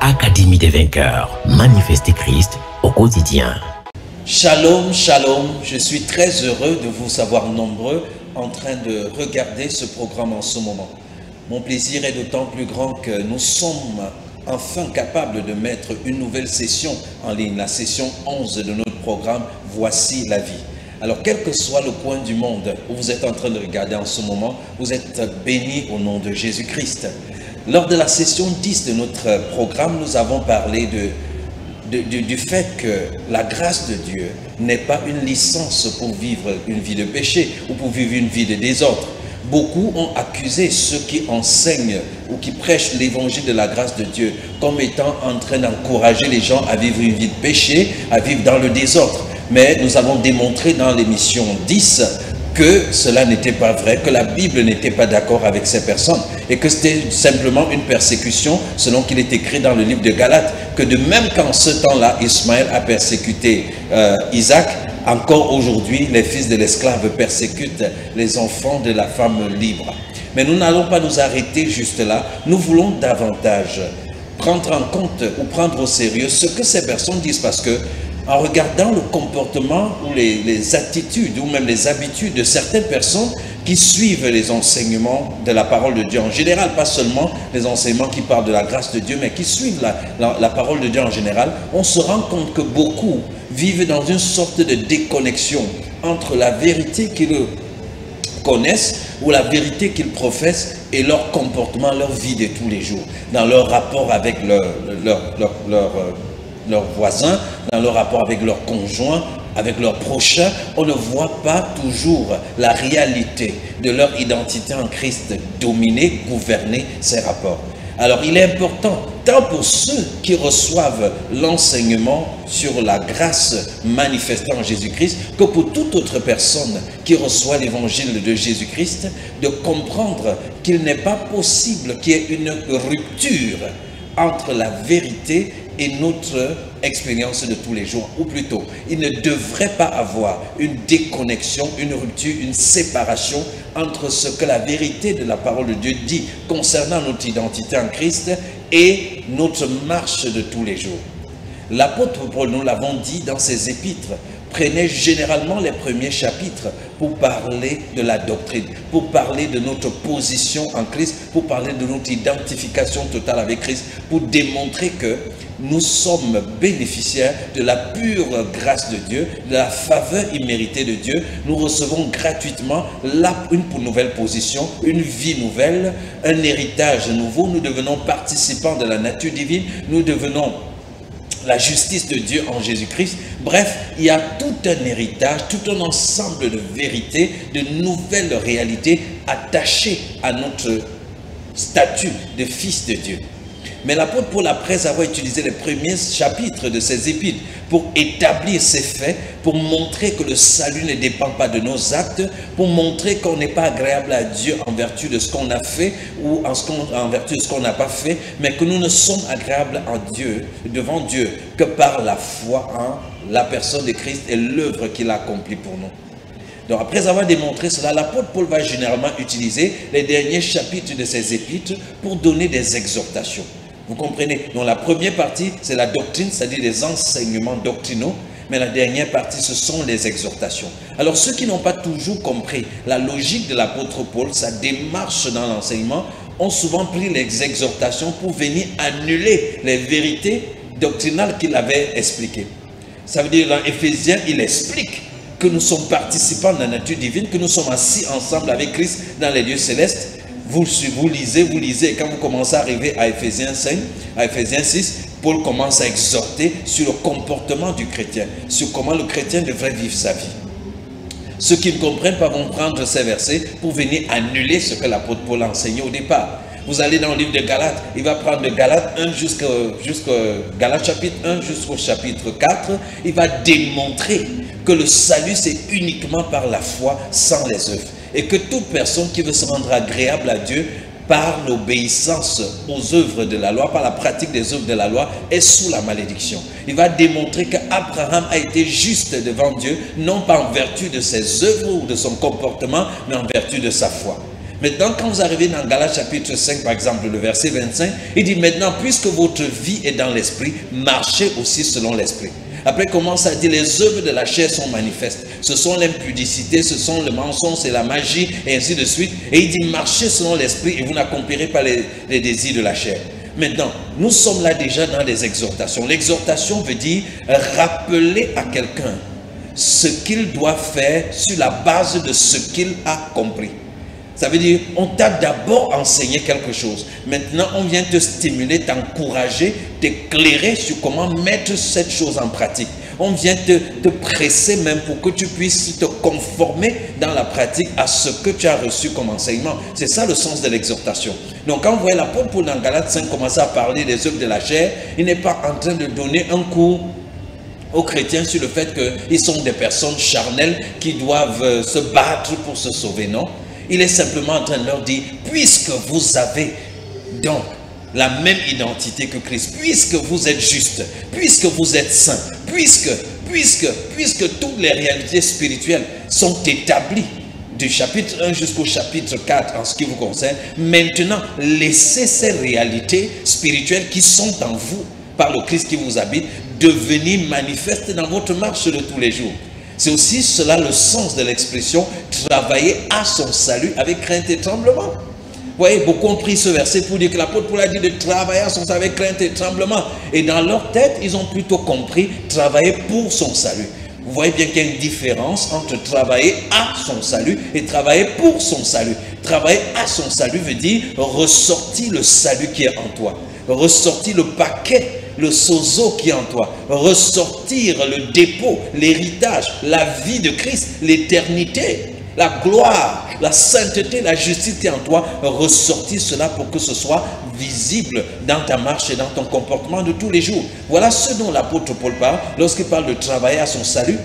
Académie des vainqueurs, manifestez Christ au quotidien. Shalom, shalom, je suis très heureux de vous savoir nombreux en train de regarder ce programme en ce moment. Mon plaisir est d'autant plus grand que nous sommes enfin capables de mettre une nouvelle session en ligne, la session 11 de notre programme « Voici la vie ». Alors, quel que soit le coin du monde où vous êtes en train de regarder en ce moment, vous êtes bénis au nom de Jésus-Christ. Lors de la session 10 de notre programme, nous avons parlé du fait que la grâce de Dieu n'est pas une licence pour vivre une vie de péché ou pour vivre une vie de désordre. Beaucoup ont accusé ceux qui enseignent ou qui prêchent l'évangile de la grâce de Dieu comme étant en train d'encourager les gens à vivre une vie de péché, à vivre dans le désordre. Mais nous avons démontré dans l'émission 10 que cela n'était pas vrai, que la Bible n'était pas d'accord avec ces personnes et que c'était simplement une persécution selon qu'il est écrit dans le livre de Galates, que de même qu'en ce temps-là, Ismaël a persécuté Isaac, encore aujourd'hui, les fils de l'esclave persécutent les enfants de la femme libre. Mais nous n'allons pas nous arrêter juste là, nous voulons davantage prendre en compte ou prendre au sérieux ce que ces personnes disent, parce que en regardant le comportement ou les attitudes ou même les habitudes de certaines personnes qui suivent les enseignements de la parole de Dieu en général, pas seulement les enseignements qui parlent de la grâce de Dieu, mais qui suivent la parole de Dieu en général, on se rend compte que beaucoup vivent dans une sorte de déconnexion entre la vérité qu'ils connaissent ou la vérité qu'ils professent et leur comportement, leur vie de tous les jours, dans leur rapport avec leurs voisins, dans leur rapport avec leurs conjoints, avec leurs prochains. On ne voit pas toujours la réalité de leur identité en Christ dominer, gouverner ces rapports. Alors il est important, tant pour ceux qui reçoivent l'enseignement sur la grâce manifestée en Jésus-Christ, que pour toute autre personne qui reçoit l'évangile de Jésus-Christ, de comprendre qu'il n'est pas possible qu'il y ait une rupture entre la vérité et notre expérience de tous les jours, ou plutôt, il ne devrait pas avoir une déconnexion, une rupture, une séparation entre ce que la vérité de la parole de Dieu dit concernant notre identité en Christ et notre marche de tous les jours. L'apôtre Paul, nous l'avons dit dans ses épîtres, prenait généralement les premiers chapitres pour parler de la doctrine, pour parler de notre position en Christ, pour parler de notre identification totale avec Christ, pour démontrer que nous sommes bénéficiaires de la pure grâce de Dieu, de la faveur imméritée de Dieu. Nous recevons gratuitement une nouvelle position, une vie nouvelle, un héritage nouveau. Nous devenons participants de la nature divine, nous devenons la justice de Dieu en Jésus-Christ. Bref, il y a tout un héritage, tout un ensemble de vérités, de nouvelles réalités attachées à notre statut de fils de Dieu. Mais l'apôtre Paul, après avoir utilisé les premiers chapitres de ses épîtres pour établir ces faits, pour montrer que le salut ne dépend pas de nos actes, pour montrer qu'on n'est pas agréable à Dieu en vertu de ce qu'on a fait ou en vertu de ce qu'on n'a pas fait, mais que nous ne sommes agréables devant Dieu que par la foi en la personne de Christ et l'œuvre qu'il a accomplie pour nous. Donc après avoir démontré cela, l'apôtre Paul va généralement utiliser les derniers chapitres de ses épîtres pour donner des exhortations. Vous comprenez? Donc la première partie, c'est la doctrine, c'est-à-dire les enseignements doctrinaux, mais la dernière partie, ce sont les exhortations. Alors ceux qui n'ont pas toujours compris la logique de l'apôtre Paul, sa démarche dans l'enseignement, ont souvent pris les exhortations pour venir annuler les vérités doctrinales qu'il avait expliquées. Ça veut dire dans Éphésiens, il explique que nous sommes participants de la nature divine, que nous sommes assis ensemble avec Christ dans les lieux célestes. Vous lisez, et quand vous commencez à arriver à Éphésiens 5, à Éphésiens 6, Paul commence à exhorter sur le comportement du chrétien, sur comment le chrétien devrait vivre sa vie. Ceux qui ne comprennent pas vont prendre ces versets pour venir annuler ce que l'apôtre Paul a enseigné au départ. Vous allez dans le livre de Galates, il va prendre de Galates 1 Galates chapitre 1 jusqu'au chapitre 4, il va démontrer que le salut c'est uniquement par la foi sans les œuvres. Et que toute personne qui veut se rendre agréable à Dieu par l'obéissance aux œuvres de la loi, par la pratique des œuvres de la loi, est sous la malédiction. Il va démontrer qu'Abraham a été juste devant Dieu, non pas en vertu de ses œuvres ou de son comportement, mais en vertu de sa foi. Maintenant, quand vous arrivez dans Galates chapitre 5, par exemple, le verset 25, il dit maintenant, puisque votre vie est dans l'esprit, marchez aussi selon l'esprit. Après, il commence à dire, les œuvres de la chair sont manifestes. Ce sont l'impudicité, ce sont le mensonge, c'est la magie, et ainsi de suite. Et il dit, marchez selon l'esprit et vous n'accomplirez pas les désirs de la chair. Maintenant, nous sommes là déjà dans des exhortations. L'exhortation veut dire rappeler à quelqu'un ce qu'il doit faire sur la base de ce qu'il a compris. Ça veut dire, on t'a d'abord enseigné quelque chose. Maintenant, on vient te stimuler, t'encourager, t'éclairer sur comment mettre cette chose en pratique. On vient te presser même pour que tu puisses te conformer dans la pratique à ce que tu as reçu comme enseignement. C'est ça le sens de l'exhortation. Donc, quand vous voyez l'apôtre Paul dans Galates 5 commencer à parler des œuvres de la chair, il n'est pas en train de donner un cours aux chrétiens sur le fait qu'ils sont des personnes charnelles qui doivent se battre pour se sauver, non? Il est simplement en train de leur dire, puisque vous avez donc la même identité que Christ, puisque vous êtes juste, puisque vous êtes saint, puisque toutes les réalités spirituelles sont établies du chapitre 1 jusqu'au chapitre 4 en ce qui vous concerne, maintenant laissez ces réalités spirituelles qui sont en vous par le Christ qui vous habite devenir manifestes dans votre marche de tous les jours. C'est aussi cela le sens de l'expression travailler à son salut avec crainte et tremblement. Vous voyez, beaucoup ont pris ce verset pour dire que l'apôtre Paul a dit de travailler à son salut avec crainte et tremblement. Et dans leur tête, ils ont plutôt compris travailler pour son salut. Vous voyez bien qu'il y a une différence entre travailler à son salut et travailler pour son salut. Travailler à son salut veut dire ressortir le salut qui est en toi. Ressortir le paquet, le sozo qui est en toi, ressortir le dépôt, l'héritage, la vie de Christ, l'éternité, la gloire, la sainteté, la justice qui est en toi, ressortir cela pour que ce soit visible dans ta marche et dans ton comportement de tous les jours. Voilà ce dont l'apôtre Paul parle lorsqu'il parle de travailler à son salut.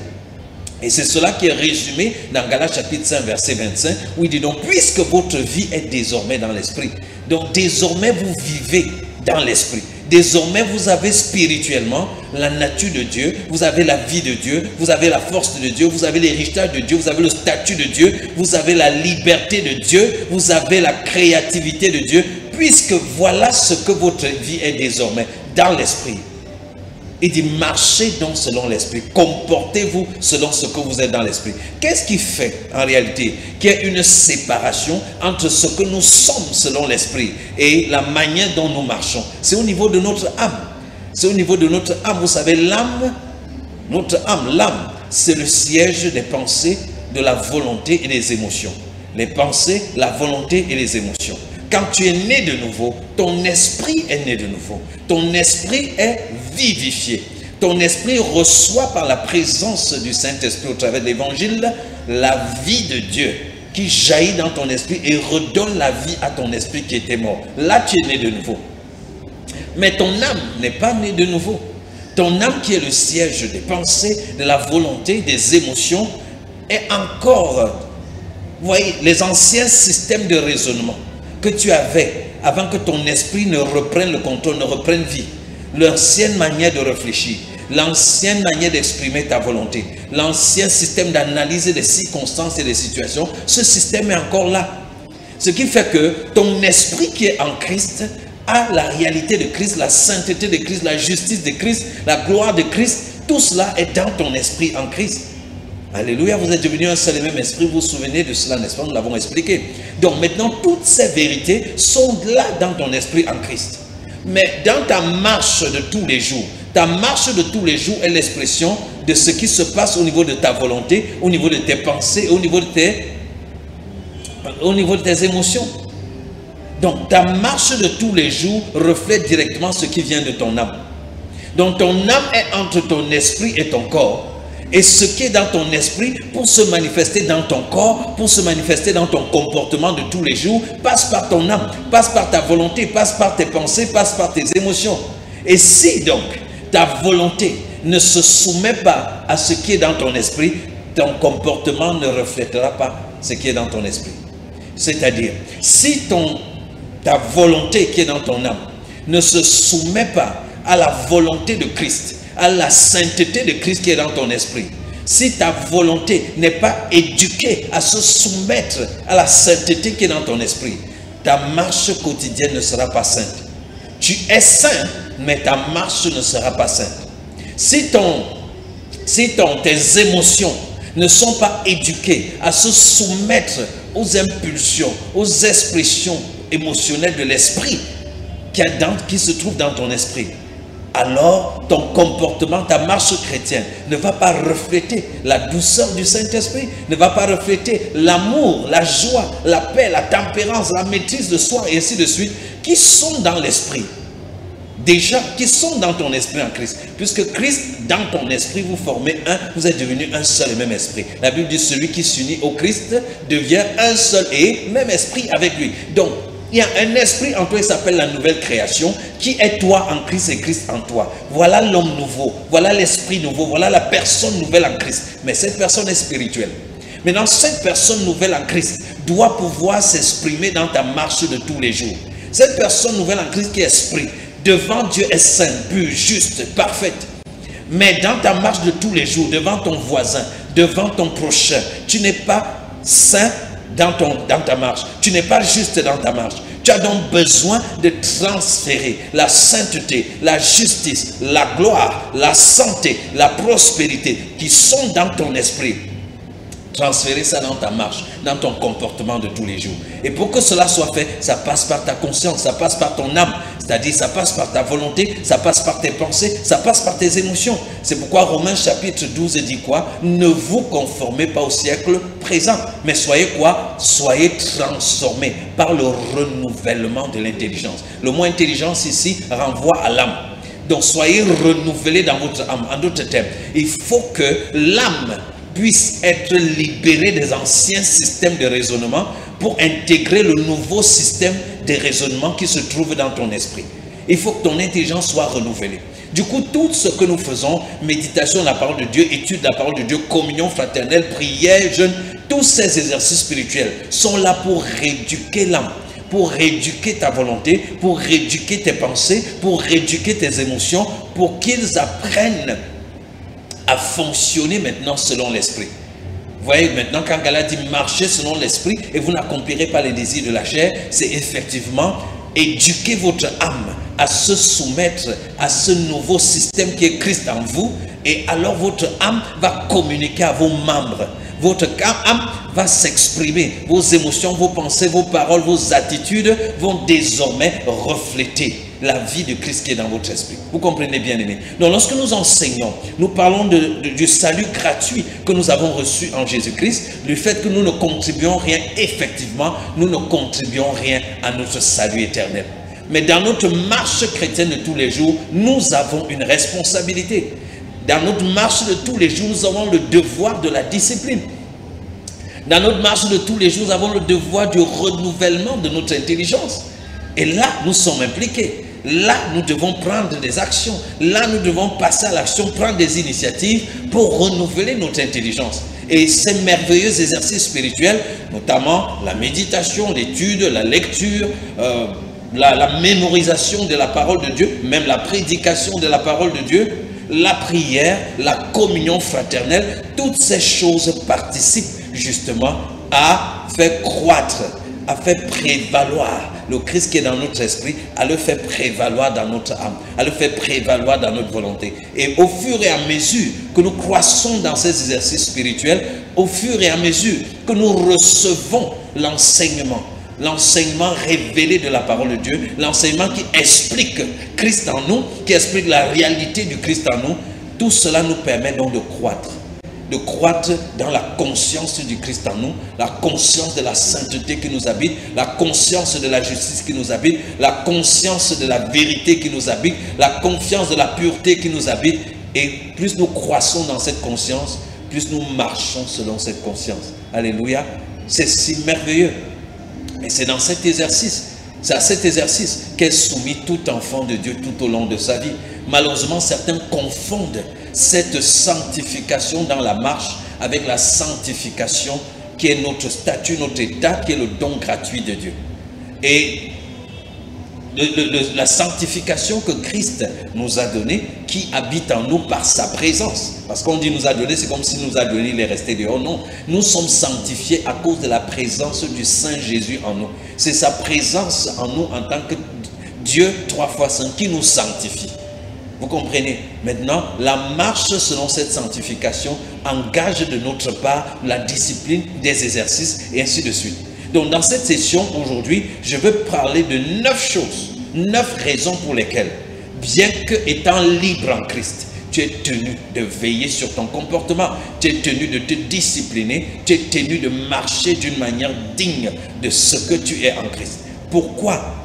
Et c'est cela qui est résumé dans Galates chapitre 5 verset 25 où il dit donc puisque votre vie est désormais dans l'esprit, donc désormais vous vivez dans l'esprit. Désormais, vous avez spirituellement la nature de Dieu, vous avez la vie de Dieu, vous avez la force de Dieu, vous avez l'héritage de Dieu, vous avez le statut de Dieu, vous avez la liberté de Dieu, vous avez la créativité de Dieu, puisque voilà ce que votre vie est désormais, dans l'esprit. Il dit, marchez donc selon l'esprit, comportez-vous selon ce que vous êtes dans l'esprit. Qu'est-ce qui fait en réalité qu'il y a une séparation entre ce que nous sommes selon l'esprit et la manière dont nous marchons? C'est au niveau de notre âme. C'est au niveau de notre âme. Vous savez, l'âme, notre âme, l'âme, c'est le siège des pensées, de la volonté et des émotions. Les pensées, la volonté et les émotions. Quand tu es né de nouveau, ton esprit est né de nouveau. Ton esprit est vivifié. Ton esprit reçoit par la présence du Saint-Esprit au travers de l'Évangile la vie de Dieu qui jaillit dans ton esprit et redonne la vie à ton esprit qui était mort. Là, tu es né de nouveau. Mais ton âme n'est pas née de nouveau. Ton âme qui est le siège des pensées, de la volonté, des émotions, est encore, vous voyez, les anciens systèmes de raisonnement que tu avais avant que ton esprit ne reprenne le contrôle, ne reprenne vie. L'ancienne manière de réfléchir, l'ancienne manière d'exprimer ta volonté, l'ancien système d'analyse des circonstances et des situations, ce système est encore là. Ce qui fait que ton esprit qui est en Christ a la réalité de Christ, la sainteté de Christ, la justice de Christ, la gloire de Christ. Tout cela est dans ton esprit en Christ. Alléluia, vous êtes devenus un seul et même esprit, vous vous souvenez de cela, n'est-ce pas? Nous l'avons expliqué. Donc maintenant, toutes ces vérités sont là dans ton esprit en Christ. Mais dans ta marche de tous les jours, ta marche de tous les jours est l'expression de ce qui se passe au niveau de ta volonté, au niveau de tes pensées, au niveau de tes émotions. Donc ta marche de tous les jours reflète directement ce qui vient de ton âme. Donc ton âme est entre ton esprit et ton corps. Et ce qui est dans ton esprit, pour se manifester dans ton corps, pour se manifester dans ton comportement de tous les jours, passe par ton âme, passe par ta volonté, passe par tes pensées, passe par tes émotions. Et si donc ta volonté ne se soumet pas à ce qui est dans ton esprit, ton comportement ne reflètera pas ce qui est dans ton esprit. C'est-à-dire, si ta volonté qui est dans ton âme ne se soumet pas à la volonté de Christ, à la sainteté de Christ qui est dans ton esprit, si ta volonté n'est pas éduquée à se soumettre à la sainteté qui est dans ton esprit, ta marche quotidienne ne sera pas sainte. Tu es saint, mais ta marche ne sera pas sainte. Si tes émotions ne sont pas éduquées à se soumettre aux impulsions, aux expressions émotionnelles de l'esprit qui se trouve dans ton esprit, alors ton comportement, ta marche chrétienne ne va pas refléter la douceur du Saint-Esprit, ne va pas refléter l'amour, la joie, la paix, la tempérance, la maîtrise de soi et ainsi de suite, qui sont dans l'esprit. Déjà, qui sont dans ton esprit en Christ. Puisque Christ, dans ton esprit, vous formez un, vous êtes devenu un seul et même esprit. La Bible dit, celui qui s'unit au Christ devient un seul et même esprit avec lui. Donc, il y a un esprit en toi qui s'appelle la nouvelle création, qui est toi en Christ et Christ en toi. Voilà l'homme nouveau, voilà l'esprit nouveau, voilà la personne nouvelle en Christ. Mais cette personne est spirituelle. Maintenant, cette personne nouvelle en Christ doit pouvoir s'exprimer dans ta marche de tous les jours. Cette personne nouvelle en Christ qui est esprit, devant Dieu est sainte, pure, juste, parfaite. Mais dans ta marche de tous les jours, devant ton voisin, devant ton prochain, tu n'es pas saint dans ta marche. Tu n'es pas juste dans ta marche. Tu as donc besoin de transférer la sainteté, la justice, la gloire, la santé, la prospérité qui sont dans ton esprit. Transférer ça dans ta marche, dans ton comportement de tous les jours. Et pour que cela soit fait, ça passe par ta conscience, ça passe par ton âme. C'est-à-dire, ça passe par ta volonté, ça passe par tes pensées, ça passe par tes émotions. C'est pourquoi Romains chapitre 12 dit quoi? Ne vous conformez pas au siècle présent, mais soyez quoi? Soyez transformés par le renouvellement de l'intelligence. Le mot intelligence ici renvoie à l'âme. Donc, soyez renouvelés dans votre âme. En d'autres termes, il faut que l'âme puisse être libérée des anciens systèmes de raisonnement pour intégrer le nouveau système de raisonnement qui se trouve dans ton esprit. Il faut que ton intelligence soit renouvelée. Du coup, tout ce que nous faisons, méditation de la parole de Dieu, étude de la parole de Dieu, communion fraternelle, prière, jeûne, tous ces exercices spirituels sont là pour rééduquer l'âme, pour rééduquer ta volonté, pour rééduquer tes pensées, pour rééduquer tes émotions, pour qu'ils apprennent à fonctionner maintenant selon l'esprit. Vous voyez, maintenant, quand Gala dit marcher selon l'esprit et vous n'accomplirez pas les désirs de la chair, c'est effectivement éduquer votre âme à se soumettre à ce nouveau système qui est Christ en vous, et alors votre âme va communiquer à vos membres. Votre âme va s'exprimer. Vos émotions, vos pensées, vos paroles, vos attitudes vont désormais refléter la vie de Christ qui est dans votre esprit. Vous comprenez bien, aimés? Donc, lorsque nous enseignons, nous parlons du salut gratuit que nous avons reçu en Jésus-Christ, du fait que nous ne contribuons rien, effectivement, nous ne contribuons rien à notre salut éternel. Mais dans notre marche chrétienne de tous les jours, nous avons une responsabilité. Dans notre marche de tous les jours, nous avons le devoir de la discipline. Dans notre marche de tous les jours, nous avons le devoir du renouvellement de notre intelligence. Et là, nous sommes impliqués. Là, nous devons prendre des actions. Là, nous devons passer à l'action, prendre des initiatives pour renouveler notre intelligence. Et ces merveilleux exercices spirituels, notamment la méditation, l'étude, la lecture, la mémorisation de la parole de Dieu, même la prédication de la parole de Dieu, la prière, la communion fraternelle, toutes ces choses participent justement à faire croître, à faire prévaloir le Christ qui est dans notre esprit, à le faire prévaloir dans notre âme, à le faire prévaloir dans notre volonté. Et au fur et à mesure que nous croissons dans ces exercices spirituels, au fur et à mesure que nous recevons l'enseignement révélé de la parole de Dieu, l'enseignement qui explique Christ en nous, qui explique la réalité du Christ en nous, tout cela nous permet donc de croître dans la conscience du Christ en nous, la conscience de la sainteté qui nous habite, la conscience de la justice qui nous habite, la conscience de la vérité qui nous habite, la confiance de la pureté qui nous habite. Et plus nous croissons dans cette conscience, plus nous marchons selon cette conscience. Alléluia. C'est si merveilleux. Et c'est dans cet exercice, c'est à cet exercice qu'est soumis tout enfant de Dieu tout au long de sa vie. Malheureusement, certains confondent cette sanctification dans la marche avec la sanctification qui est notre statut, notre état, qui est le don gratuit de Dieu. Et la sanctification que Christ nous a donnée, qui habite en nous par sa présence. Parce qu'on dit nous a donné, c'est comme si nous a donné, il est resté dehors. Non, nous sommes sanctifiés à cause de la présence du Saint Jésus en nous. C'est sa présence en nous en tant que Dieu 3 fois saint qui nous sanctifie. Vous comprenez? Maintenant, la marche selon cette sanctification engage de notre part la discipline des exercices et ainsi de suite. Donc, dans cette session aujourd'hui, je veux parler de 9 choses, 9 raisons pour lesquelles, bien que étant libre en Christ, tu es tenu de veiller sur ton comportement, tu es tenu de te discipliner, tu es tenu de marcher d'une manière digne de ce que tu es en Christ. Pourquoi?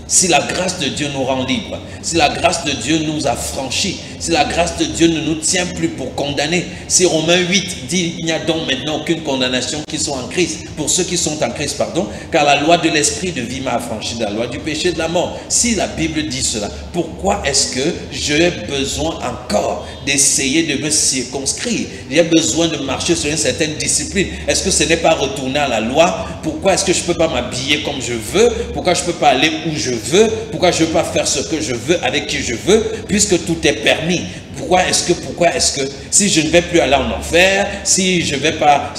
Si la grâce de Dieu nous rend libres, si la grâce de Dieu nous affranchit, si la grâce de Dieu ne nous tient plus pour condamner, si Romains 8 dit il n'y a donc maintenant aucune condamnation qui soit en Christ, pour ceux qui sont en Christ, pardon, car la loi de l'esprit de vie m'a affranchi de la loi du péché et de la mort. Si la Bible dit cela, pourquoi est-ce que j'ai besoin encore d'essayer de me circonscrire? J'ai besoin de marcher sur une certaine discipline. Est-ce que ce n'est pas retourner à la loi? Pourquoi est-ce que je ne peux pas m'habiller comme je veux? Pourquoi je ne peux pas aller où je veux? Pourquoi je ne veux pas faire ce que je veux avec qui je veux, puisque tout est permis? Pourquoi est-ce que si je ne vais plus aller en enfer, si je ne vais pas,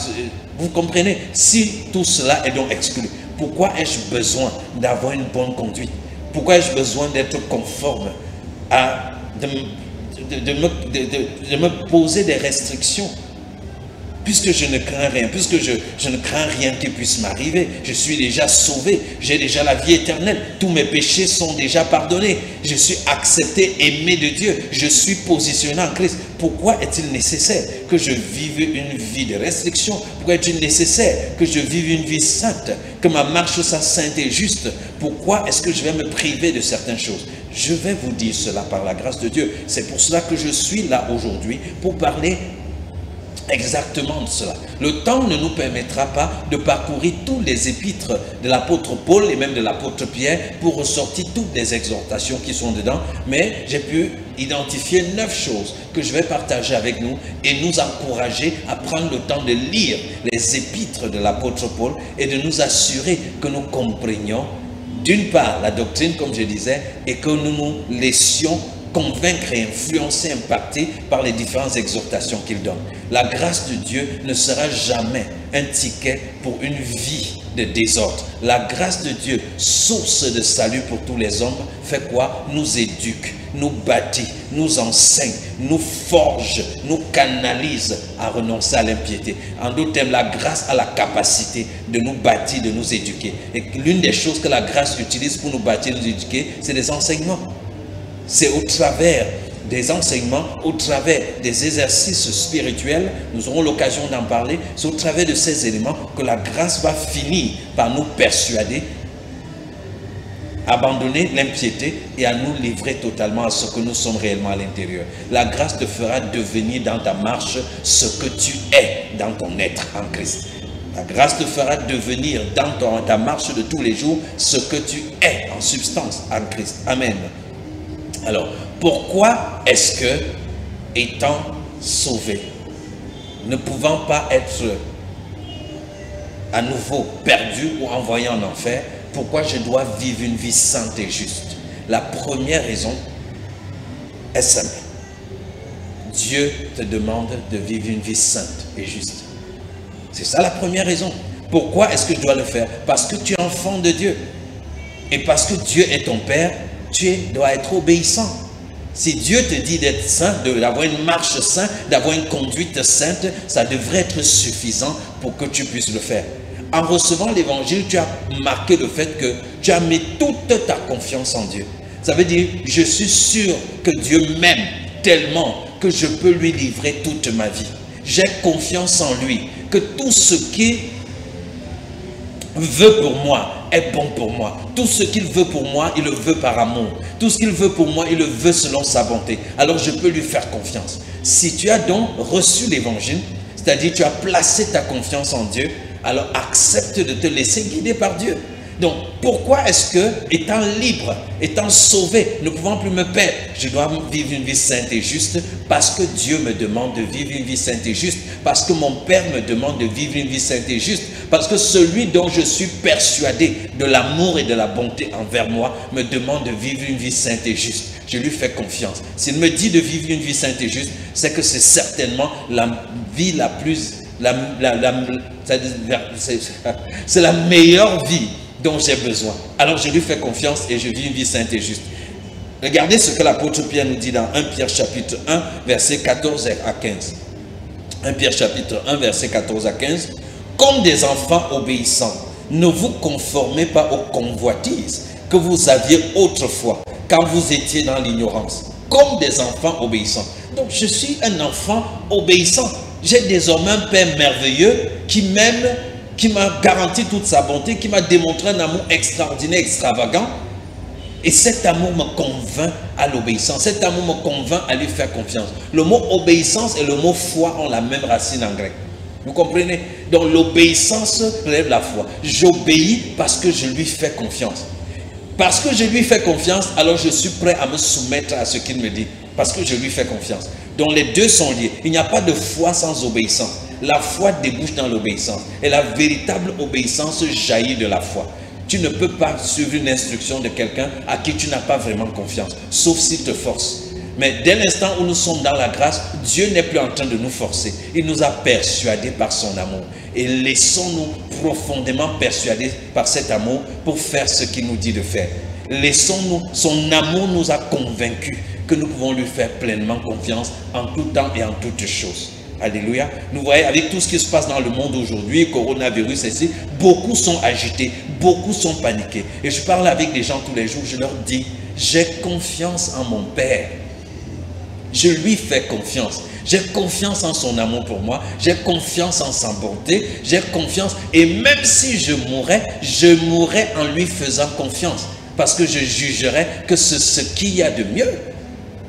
vous comprenez, si tout cela est donc exclu, pourquoi ai-je besoin d'avoir une bonne conduite? Pourquoi ai-je besoin d'être conforme de me poser des restrictions? Puisque je ne crains rien, puisque je ne crains rien qui puisse m'arriver, je suis déjà sauvé, j'ai déjà la vie éternelle, tous mes péchés sont déjà pardonnés, je suis accepté, aimé de Dieu, je suis positionné en Christ. Pourquoi est-il nécessaire que je vive une vie de restriction? Pourquoi est-il nécessaire que je vive une vie sainte, que ma marche soit sainte et juste? Pourquoi est-ce que je vais me priver de certaines choses? Je vais vous dire cela par la grâce de Dieu. C'est pour cela que je suis là aujourd'hui, pour parler exactement de cela. Le temps ne nous permettra pas de parcourir tous les épîtres de l'apôtre Paul et même de l'apôtre Pierre pour ressortir toutes les exhortations qui sont dedans, mais j'ai pu identifier 9 choses que je vais partager avec nous et nous encourager à prendre le temps de lire les épîtres de l'apôtre Paul et de nous assurer que nous comprenions d'une part la doctrine, comme je disais, et que nous nous laissions convaincre et influencer, impacter par les différentes exhortations qu'il donne. La grâce de Dieu ne sera jamais un ticket pour une vie de désordre. La grâce de Dieu, source de salut pour tous les hommes, fait quoi? Nous éduque, nous bâtit, nous enseigne, nous forge, nous canalise à renoncer à l'impiété. En d'autres termes, la grâce a la capacité de nous bâtir, de nous éduquer. Et l'une des choses que la grâce utilise pour nous bâtir, nous éduquer, c'est les enseignements. C'est au travers des enseignements, au travers des exercices spirituels, nous aurons l'occasion d'en parler, c'est au travers de ces éléments que la grâce va finir par nous persuader, abandonner l'impiété et à nous livrer totalement à ce que nous sommes réellement à l'intérieur. La grâce te fera devenir dans ta marche ce que tu es dans ton être en Christ. La grâce te fera devenir dans ta marche de tous les jours ce que tu es en substance en Christ. Amen. Alors, pourquoi est-ce que, étant sauvé, ne pouvant pas être à nouveau perdu ou envoyé en enfer, pourquoi je dois vivre une vie sainte et juste? La première raison est simple. Dieu te demande de vivre une vie sainte et juste. C'est ça la première raison. Pourquoi est-ce que je dois le faire? Parce que tu es enfant de Dieu. Et parce que Dieu est ton Père, tu dois être obéissant. Si Dieu te dit d'être saint, d'avoir une marche sainte, d'avoir une conduite sainte, ça devrait être suffisant pour que tu puisses le faire. En recevant l'évangile, tu as marqué le fait que tu as mis toute ta confiance en Dieu. Ça veut dire, je suis sûr que Dieu m'aime tellement que je peux lui livrer toute ma vie. J'ai confiance en lui, que tout ce qu'il veut pour moi est bon pour moi. Tout ce qu'il veut pour moi, il le veut par amour. Tout ce qu'il veut pour moi, il le veut selon sa bonté. Alors je peux lui faire confiance. Si tu as donc reçu l'évangile, c'est-à-dire tu as placé ta confiance en Dieu, alors accepte de te laisser guider par Dieu. Donc, pourquoi est-ce que, étant libre, étant sauvé, ne pouvant plus me perdre, je dois vivre une vie sainte et juste parce que Dieu me demande de vivre une vie sainte et juste, parce que mon Père me demande de vivre une vie sainte et juste, parce que celui dont je suis persuadé de l'amour et de la bonté envers moi me demande de vivre une vie sainte et juste. Je lui fais confiance. S'il me dit de vivre une vie sainte et juste, c'est que c'est certainement la vie la plus... c'est la meilleure vie dont j'ai besoin. Alors je lui fais confiance et je vis une vie sainte et juste. Regardez ce que l'apôtre Pierre nous dit dans 1 Pierre chapitre 1, versets 14 à 15. 1 Pierre chapitre 1, versets 14 à 15. Comme des enfants obéissants, ne vous conformez pas aux convoitises que vous aviez autrefois, quand vous étiez dans l'ignorance. Comme des enfants obéissants. Donc je suis un enfant obéissant. J'ai désormais un Père merveilleux qui m'aime, qui m'a garanti toute sa bonté, qui m'a démontré un amour extraordinaire, extravagant. Et cet amour me convainc à l'obéissance. Cet amour me convainc à lui faire confiance. Le mot obéissance et le mot foi ont la même racine en grec. Vous comprenez? Donc l'obéissance relève la foi. J'obéis parce que je lui fais confiance. Parce que je lui fais confiance, alors je suis prêt à me soumettre à ce qu'il me dit. Parce que je lui fais confiance. Donc les deux sont liés. Il n'y a pas de foi sans obéissance. La foi débouche dans l'obéissance. Et la véritable obéissance jaillit de la foi. Tu ne peux pas suivre une instruction de quelqu'un à qui tu n'as pas vraiment confiance. Sauf s'il te force. Mais dès l'instant où nous sommes dans la grâce, Dieu n'est plus en train de nous forcer. Il nous a persuadés par son amour. Et laissons-nous profondément persuadés par cet amour pour faire ce qu'il nous dit de faire. Laissons-nous, son amour nous a convaincus que nous pouvons lui faire pleinement confiance en tout temps et en toutes choses. Alléluia. Nous voyons avec tout ce qui se passe dans le monde aujourd'hui, coronavirus ici, beaucoup sont agités, beaucoup sont paniqués. Et je parle avec des gens tous les jours, je leur dis, j'ai confiance en mon Père. Je lui fais confiance. J'ai confiance en son amour pour moi. J'ai confiance en sa bonté. J'ai confiance. Et même si je mourrais en lui faisant confiance. Parce que je jugerais que c'est ce qu'il y a de mieux.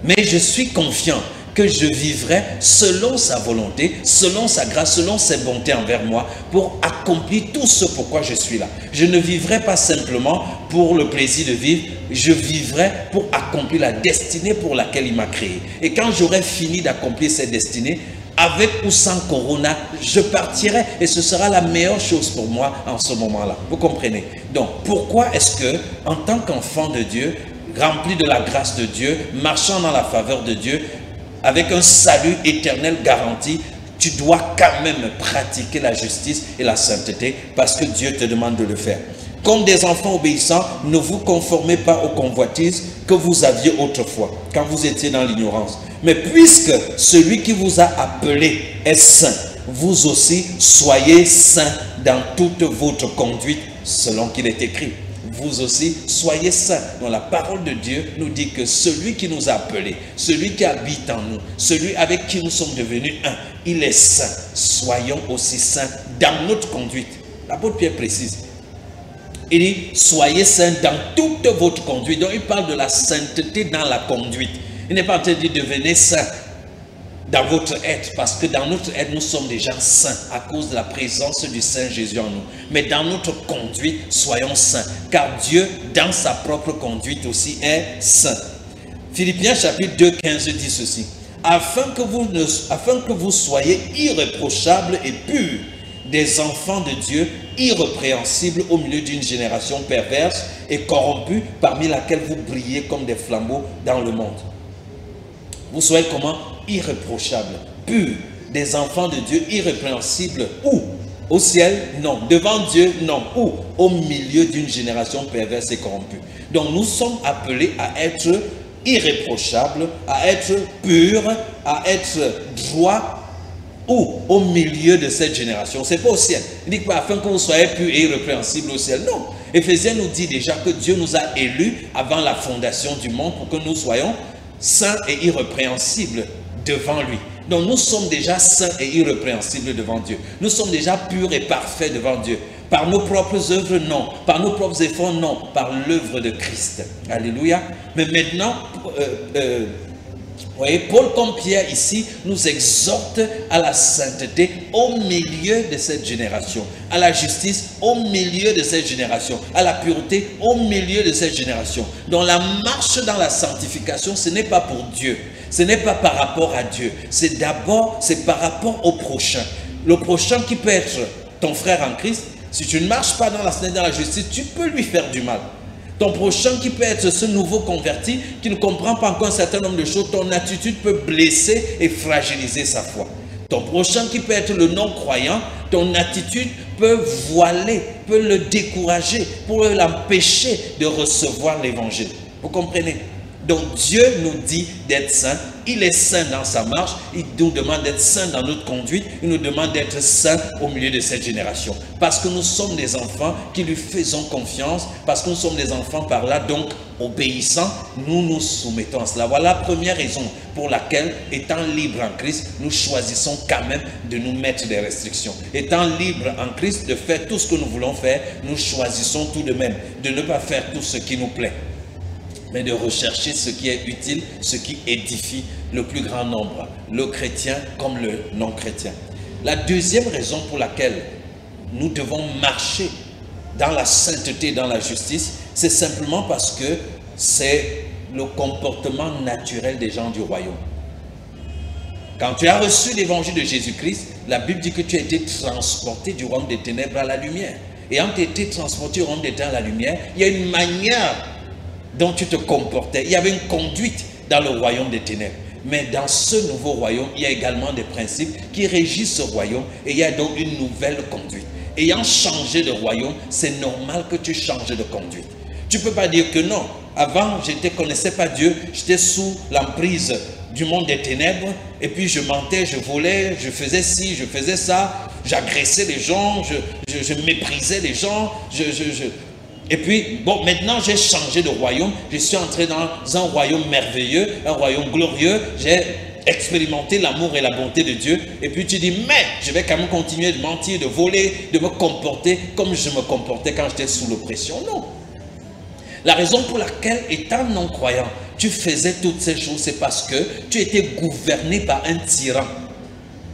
Mais je suis confiant que je vivrai selon sa volonté, selon sa grâce, selon ses bontés envers moi, pour accomplir tout ce pourquoi je suis là. Je ne vivrai pas simplement pour le plaisir de vivre, je vivrai pour accomplir la destinée pour laquelle il m'a créé. Et quand j'aurai fini d'accomplir cette destinée, avec ou sans corona, je partirai et ce sera la meilleure chose pour moi en ce moment-là. Vous comprenez? Donc, pourquoi est-ce que, en tant qu'enfant de Dieu, rempli de la grâce de Dieu, marchant dans la faveur de Dieu, avec un salut éternel garanti, tu dois quand même pratiquer la justice et la sainteté parce que Dieu te demande de le faire. Comme des enfants obéissants, ne vous conformez pas aux convoitises que vous aviez autrefois, quand vous étiez dans l'ignorance. Mais puisque celui qui vous a appelé est saint, vous aussi soyez saints dans toute votre conduite, selon qu'il est écrit. Vous aussi, soyez saints. Donc la parole de Dieu nous dit que celui qui nous a appelés, celui qui habite en nous, celui avec qui nous sommes devenus un, il est saint. Soyons aussi saints dans notre conduite. L'apôtre Pierre précise. Il dit, soyez saints dans toute votre conduite. Donc il parle de la sainteté dans la conduite. Il n'est pas en train de dire devenez saints dans votre être, parce que dans notre être, nous sommes déjà saints à cause de la présence du Saint Jésus en nous. Mais dans notre conduite, soyons saints, car Dieu, dans sa propre conduite aussi, est saint. Philippiens chapitre 2, 15 dit ceci. Afin que vous soyez irréprochables et purs, des enfants de Dieu, irrépréhensibles au milieu d'une génération perverse et corrompue, parmi laquelle vous brillez comme des flambeaux dans le monde. Vous soyez comment? Irréprochables, purs, des enfants de Dieu, irrépréhensibles. Où? Au ciel? Non. Devant Dieu? Non. Où? Au milieu d'une génération perverse et corrompue. Donc nous sommes appelés à être irréprochables, à être purs, à être droits. Où? Au milieu de cette génération. C'est pas au ciel. Il dit pas afin que vous soyez purs et irrépréhensibles au ciel. Non. Éphésiens nous dit déjà que Dieu nous a élus avant la fondation du monde pour que nous soyons saints et irrépréhensibles devant lui. Donc nous sommes déjà saints et irrépréhensibles devant Dieu. Nous sommes déjà purs et parfaits devant Dieu. Par nos propres œuvres, non. Par nos propres efforts, non. Par l'œuvre de Christ. Alléluia. Mais maintenant, Vous voyez, Paul comme Pierre ici nous exhorte à la sainteté au milieu de cette génération, à la justice au milieu de cette génération, à la pureté au milieu de cette génération. Donc la marche dans la sanctification, ce n'est pas pour Dieu, ce n'est pas par rapport à Dieu, c'est d'abord, c'est par rapport au prochain. Le prochain qui peut être ton frère en Christ, si tu ne marches pas dans la sainteté, dans la justice, tu peux lui faire du mal. Ton prochain qui peut être ce nouveau converti, qui ne comprend pas encore un certain nombre de choses, ton attitude peut blesser et fragiliser sa foi. Ton prochain qui peut être le non-croyant, ton attitude peut voiler, peut le décourager, peut l'empêcher de recevoir l'évangile. Vous comprenez? Donc Dieu nous dit d'être saint, il est saint dans sa marche, il nous demande d'être saint dans notre conduite, il nous demande d'être saint au milieu de cette génération. Parce que nous sommes des enfants qui lui faisons confiance, parce que nous sommes des enfants par là, donc obéissants, nous nous soumettons à cela. Voilà la première raison pour laquelle, étant libres en Christ, nous choisissons quand même de nous mettre des restrictions. Étant libres en Christ, de faire tout ce que nous voulons faire, nous choisissons tout de même de ne pas faire tout ce qui nous plaît, mais de rechercher ce qui est utile, ce qui édifie le plus grand nombre, le chrétien comme le non-chrétien. La deuxième raison pour laquelle nous devons marcher dans la sainteté, dans la justice, c'est simplement parce que c'est le comportement naturel des gens du royaume. Quand tu as reçu l'évangile de Jésus-Christ, la Bible dit que tu as été transporté du royaume des ténèbres à la lumière. Et quand tu as été transporté du royaume des ténèbres à la lumière, il y a une manière dont tu te comportais. Il y avait une conduite dans le royaume des ténèbres. Mais dans ce nouveau royaume, il y a également des principes qui régissent ce royaume et il y a donc une nouvelle conduite. Ayant changé de royaume, c'est normal que tu changes de conduite. Tu ne peux pas dire que non. Avant, je ne connaissais pas Dieu, j'étais sous l'emprise du monde des ténèbres et puis je mentais, je volais, je faisais ci, je faisais ça, j'agressais les gens, je méprisais les gens, Et puis, bon, maintenant j'ai changé de royaume, je suis entré dans un royaume merveilleux, un royaume glorieux, j'ai expérimenté l'amour et la bonté de Dieu, et puis tu dis, mais je vais quand même continuer de mentir, de voler, de me comporter comme je me comportais quand j'étais sous l'oppression. Non. La raison pour laquelle, étant non-croyant, tu faisais toutes ces choses, c'est parce que tu étais gouverné par un tyran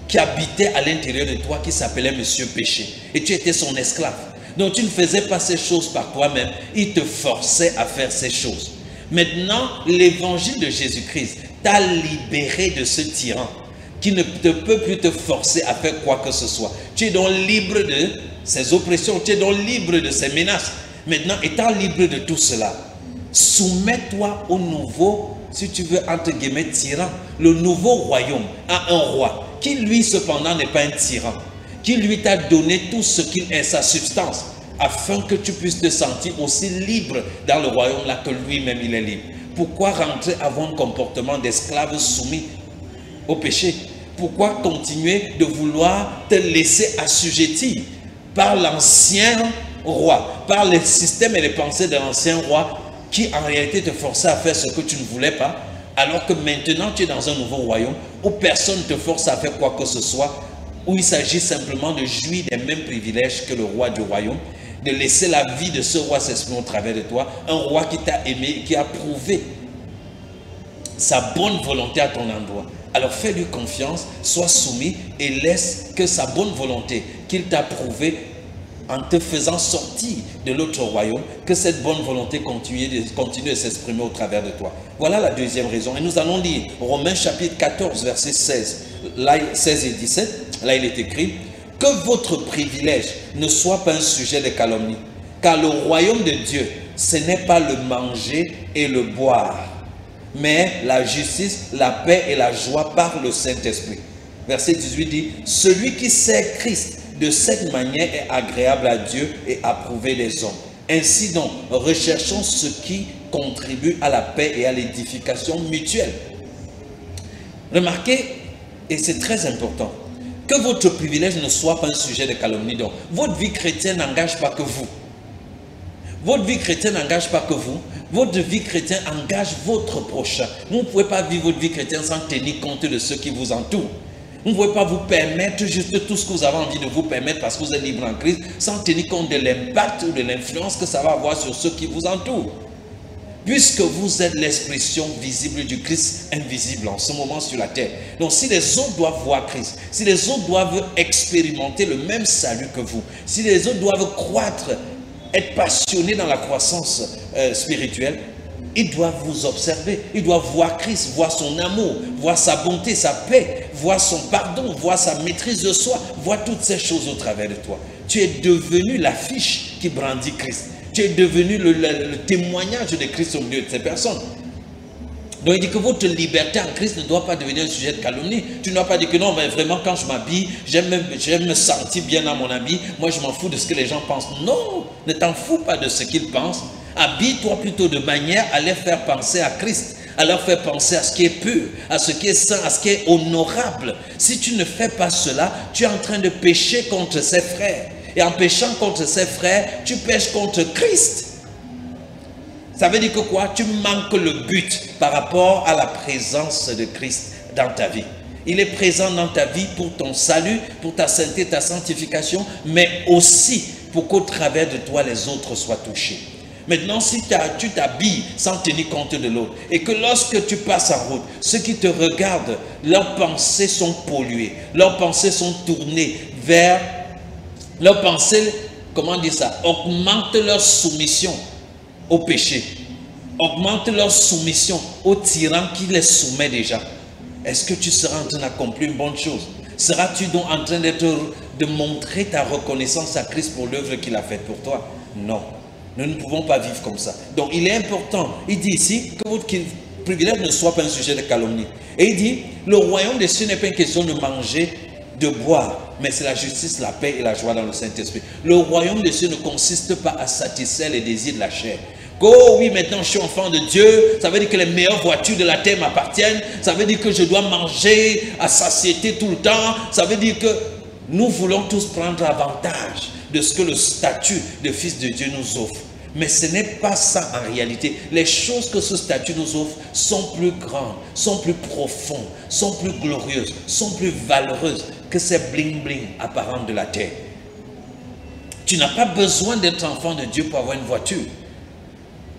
qui habitait à l'intérieur de toi, qui s'appelait Monsieur Péché, et tu étais son esclave. Donc tu ne faisais pas ces choses par toi-même, il te forçait à faire ces choses. Maintenant, l'évangile de Jésus-Christ t'a libéré de ce tyran qui ne peut plus te forcer à faire quoi que ce soit. Tu es donc libre de ses oppressions, tu es donc libre de ses menaces. Maintenant, étant libre de tout cela, soumets-toi au nouveau, si tu veux, entre guillemets, tyran. Le nouveau royaume a un roi qui, lui, cependant, n'est pas un tyran, qui lui t'a donné tout ce qu'il est, sa substance, afin que tu puisses te sentir aussi libre dans le royaume là que lui-même il est libre. Pourquoi rentrer avoir un comportement d'esclave soumis au péché? Pourquoi continuer de vouloir te laisser assujettir par l'ancien roi, par les systèmes et les pensées de l'ancien roi qui en réalité te forçait à faire ce que tu ne voulais pas, alors que maintenant tu es dans un nouveau royaume où personne ne te force à faire quoi que ce soit, où il s'agit simplement de jouir des mêmes privilèges que le roi du royaume, de laisser la vie de ce roi s'exprimer au travers de toi, un roi qui t'a aimé, qui a prouvé sa bonne volonté à ton endroit. Alors fais-lui confiance, sois soumis et laisse que sa bonne volonté qu'il t'a prouvée en te faisant sortir de l'autre royaume, que cette bonne volonté continue de s'exprimer au travers de toi. Voilà la deuxième raison. Et nous allons lire Romains chapitre 14, versets 16, là, 16 et 17. Là, il est écrit que votre privilège ne soit pas un sujet de calomnie. Car le royaume de Dieu, ce n'est pas le manger et le boire, mais la justice, la paix et la joie par le Saint-Esprit. Verset 18 dit, celui qui sert Christ de cette manière est agréable à Dieu et approuvé des hommes. Ainsi donc, recherchons ce qui contribue à la paix et à l'édification mutuelle. Remarquez, et c'est très important, que votre privilège ne soit pas un sujet de calomnie. Donc, votre vie chrétienne n'engage pas que vous. Votre vie chrétienne n'engage pas que vous. Votre vie chrétienne engage votre prochain. Vous ne pouvez pas vivre votre vie chrétienne sans tenir compte de ceux qui vous entourent. Vous ne pouvez pas vous permettre juste tout ce que vous avez envie de vous permettre parce que vous êtes libre en Christ sans tenir compte de l'impact ou de l'influence que ça va avoir sur ceux qui vous entourent. puisque vous êtes l'expression visible du Christ invisible en ce moment sur la terre. Donc si les autres doivent voir Christ, si les autres doivent expérimenter le même salut que vous, si les autres doivent croître, être passionnés dans la croissance spirituelle, ils doivent vous observer, ils doivent voir Christ, voir son amour, voir sa bonté, sa paix, voir son pardon, voir sa maîtrise de soi, voir toutes ces choses au travers de toi. Tu es devenu l'affiche qui brandit Christ. Tu es devenu le témoignage de Christ au milieu de ces personnes. Donc il dit que votre liberté en Christ ne doit pas devenir un sujet de calomnie. Tu ne dois pas dire que non, mais vraiment quand je m'habille, j'aime me sentir bien dans mon habit. Moi je m'en fous de ce que les gens pensent. Non, ne t'en fous pas de ce qu'ils pensent. Habille-toi plutôt de manière à les faire penser à Christ, à leur faire penser à ce qui est pur, à ce qui est saint, à ce qui est honorable. Si tu ne fais pas cela, tu es en train de pécher contre ses frères. Et en péchant contre ses frères, tu pêches contre Christ. Ça veut dire que quoi? Tu manques le but par rapport à la présence de Christ dans ta vie. Il est présent dans ta vie pour ton salut, pour ta sainteté, ta sanctification, mais aussi pour qu'au travers de toi, les autres soient touchés. Maintenant, si tu t'habilles sans tenir compte de l'autre, et que lorsque tu passes en route, ceux qui te regardent, leurs pensées sont polluées, leurs pensées sont tournées vers... Leurs pensées, comment dire ça, augmentent leur soumission au péché, augmentent leur soumission au tyran qui les soumet déjà. Est-ce que tu seras en train d'accomplir une bonne chose? Seras-tu donc en train de montrer ta reconnaissance à Christ pour l'œuvre qu'il a faite pour toi? Non, nous ne pouvons pas vivre comme ça. Donc il est important, il dit ici, que votre privilège ne soit pas un sujet de calomnie. Et il dit, le royaume des cieux n'est pas une question de manger, de boire, mais c'est la justice, la paix et la joie dans le Saint-Esprit. Le royaume des cieux ne consiste pas à satisfaire les désirs de la chair. Oh oui, maintenant je suis enfant de Dieu, ça veut dire que les meilleures voitures de la terre m'appartiennent, ça veut dire que je dois manger à satiété tout le temps, ça veut dire que nous voulons tous prendre avantage de ce que le statut de fils de Dieu nous offre. Mais ce n'est pas ça en réalité. Les choses que ce statut nous offre sont plus grandes, sont plus profondes, sont plus glorieuses, sont plus valeureuses que ces bling-bling apparentes de la terre. Tu n'as pas besoin d'être enfant de Dieu pour avoir une voiture.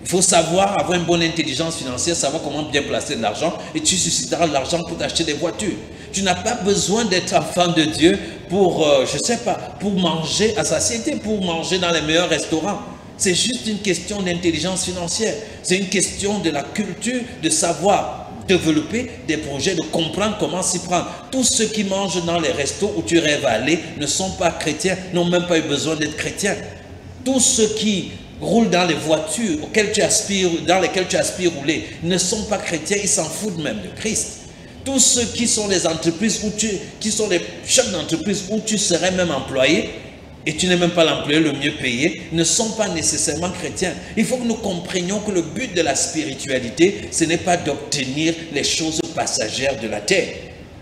Il faut savoir avoir une bonne intelligence financière, savoir comment bien placer de l'argent et tu susciteras de l'argent pour t'acheter des voitures. Tu n'as pas besoin d'être enfant de Dieu pour, je ne sais pas, pour manger à satiété, pour manger dans les meilleurs restaurants. C'est juste une question d'intelligence financière. C'est une question de la culture, de savoir développer des projets, de comprendre comment s'y prendre. Tous ceux qui mangent dans les restos où tu rêves à aller ne sont pas chrétiens, n'ont même pas eu besoin d'être chrétiens. Tous ceux qui roulent dans les voitures dans lesquelles tu aspires rouler ne sont pas chrétiens, ils s'en foutent même de Christ. Tous ceux qui sont les entreprises qui sont les chefs d'entreprise où tu serais même employé, et tu n'es même pas l'employé le mieux payé, ne sont pas nécessairement chrétiens. Il faut que nous comprenions que le but de la spiritualité, ce n'est pas d'obtenir les choses passagères de la terre.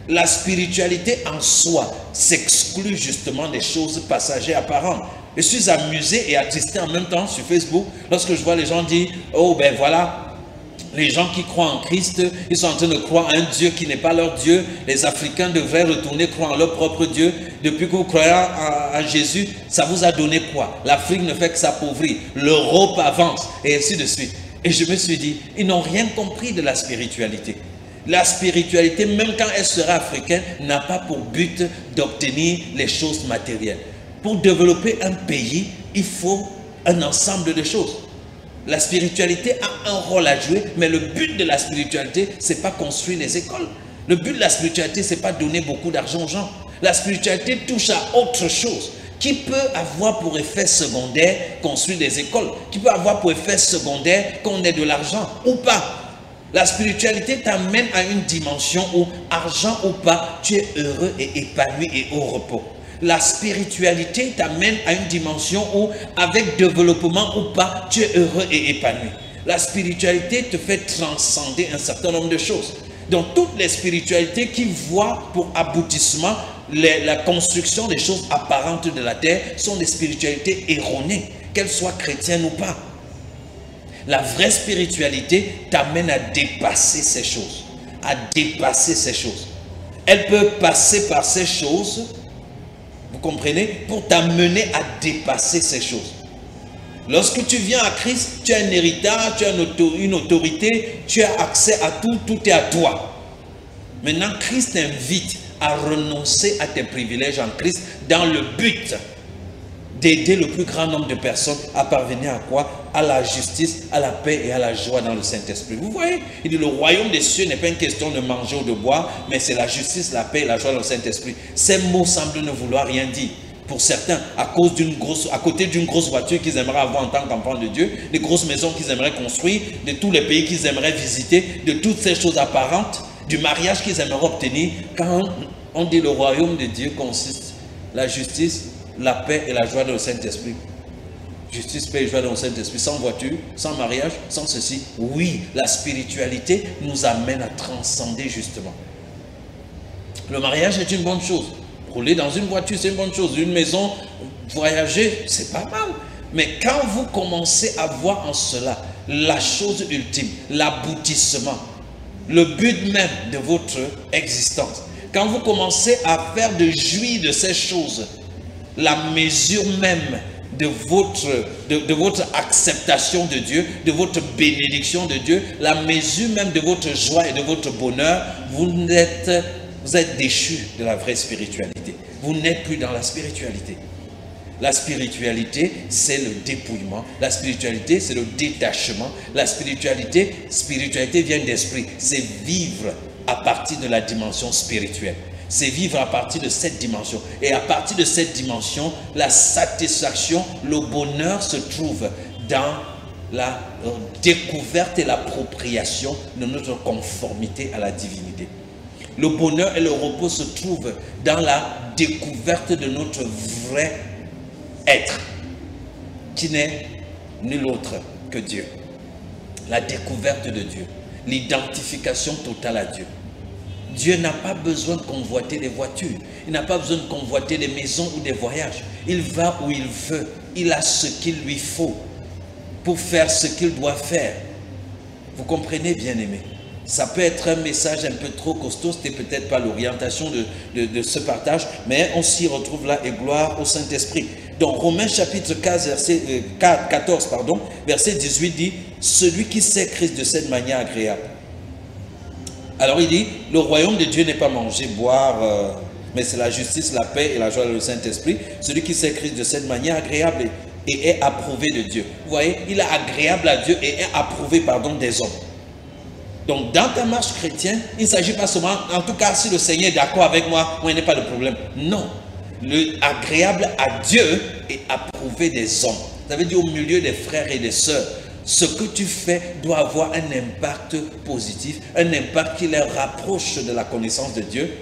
La spiritualité en soi s'exclut justement des choses passagères apparentes. Je suis amusé et attristé en même temps sur Facebook lorsque je vois les gens dire « Oh ben voilà ». Les gens qui croient en Christ, ils sont en train de croire à un Dieu qui n'est pas leur Dieu. Les Africains devraient retourner croire en leur propre Dieu. Depuis que vous croyez en Jésus, ça vous a donné quoi? L'Afrique ne fait que s'appauvrir. L'Europe avance et ainsi de suite. Et je me suis dit, ils n'ont rien compris de la spiritualité. La spiritualité, même quand elle sera africaine, n'a pas pour but d'obtenir les choses matérielles. Pour développer un pays, il faut un ensemble de choses. La spiritualité a un rôle à jouer, mais le but de la spiritualité, ce n'est pas construire les écoles. Le but de la spiritualité, ce n'est pas donner beaucoup d'argent aux gens. La spiritualité touche à autre chose, qui peut avoir pour effet secondaire construire des écoles, qui peut avoir pour effet secondaire qu'on ait de l'argent ou pas. La spiritualité t'amène à une dimension où, argent ou pas, tu es heureux et épanoui et au repos. La spiritualité t'amène à une dimension où, avec développement ou pas, tu es heureux et épanoui. La spiritualité te fait transcender un certain nombre de choses. Donc, toutes les spiritualités qui voient pour aboutissement la construction des choses apparentes de la terre sont des spiritualités erronées, qu'elles soient chrétiennes ou pas. La vraie spiritualité t'amène à dépasser ces choses, à dépasser ces choses. Elle peut passer par ces choses, vous comprenez, pour t'amener à dépasser ces choses. Lorsque tu viens à Christ, tu as un héritage, tu as une autorité, tu as accès à tout, tout est à toi. Maintenant, Christ t'invite à renoncer à tes privilèges en Christ dans le but d'aider le plus grand nombre de personnes à parvenir à quoi? À la justice, à la paix et à la joie dans le Saint-Esprit. Vous voyez? Il dit le royaume des cieux n'est pas une question de manger ou de boire, mais c'est la justice, la paix et la joie dans le Saint-Esprit. Ces mots semblent ne vouloir rien dire. Pour certains, à côté d'une grosse voiture qu'ils aimeraient avoir en tant qu'enfants de Dieu, des grosses maisons qu'ils aimeraient construire, de tous les pays qu'ils aimeraient visiter, de toutes ces choses apparentes, du mariage qu'ils aimeraient obtenir, quand on dit le royaume de Dieu consiste la justice, la paix et la joie dans le Saint-Esprit. Justice, paix et joie dans le Saint-Esprit, sans voiture, sans mariage, sans ceci. Oui, la spiritualité nous amène à transcender justement. Le mariage est une bonne chose. Rouler dans une voiture, c'est une bonne chose. Une maison, voyager, c'est pas mal. Mais quand vous commencez à voir en cela la chose ultime, l'aboutissement, le but même de votre existence, quand vous commencez à faire de jouir de ces choses, la mesure même de votre acceptation de Dieu, de votre bénédiction de Dieu, la mesure même de votre joie et de votre bonheur, vous êtes déchus de la vraie spiritualité. Vous n'êtes plus dans la spiritualité. La spiritualité, c'est le dépouillement. La spiritualité, c'est le détachement. La spiritualité vient d'esprit. C'est vivre à partir de la dimension spirituelle. C'est vivre à partir de cette dimension. Et à partir de cette dimension, la satisfaction, le bonheur se trouve dans la découverte et l'appropriation de notre conformité à la divinité. Le bonheur et le repos se trouvent dans la découverte de notre vrai être, qui n'est nul autre que Dieu. La découverte de Dieu, l'identification totale à Dieu. Dieu n'a pas besoin de convoiter des voitures, il n'a pas besoin de convoiter des maisons ou des voyages. Il va où il veut, il a ce qu'il lui faut pour faire ce qu'il doit faire. Vous comprenez, bien-aimés? Ça peut être un message un peu trop costaud, c'était peut-être pas l'orientation de ce partage, mais on s'y retrouve là, et gloire au Saint-Esprit. Donc Romains chapitre 14, verset 18 dit, celui qui sait Christ de cette manière agréable. Alors il dit, le royaume de Dieu n'est pas manger, boire, mais c'est la justice, la paix et la joie dans le Saint-Esprit. Celui qui sait Christ de cette manière agréable et est approuvé de Dieu. Vous voyez, il est agréable à Dieu et est approuvé, des hommes. Donc, dans ta marche chrétienne, il ne s'agit pas seulement, en tout cas, si le Seigneur est d'accord avec moi, il n'y a pas de problème. Non. Le agréable à Dieu est approuvé des hommes. Ça veut dire au milieu des frères et des sœurs. Ce que tu fais doit avoir un impact positif, un impact qui les rapproche de la connaissance de Dieu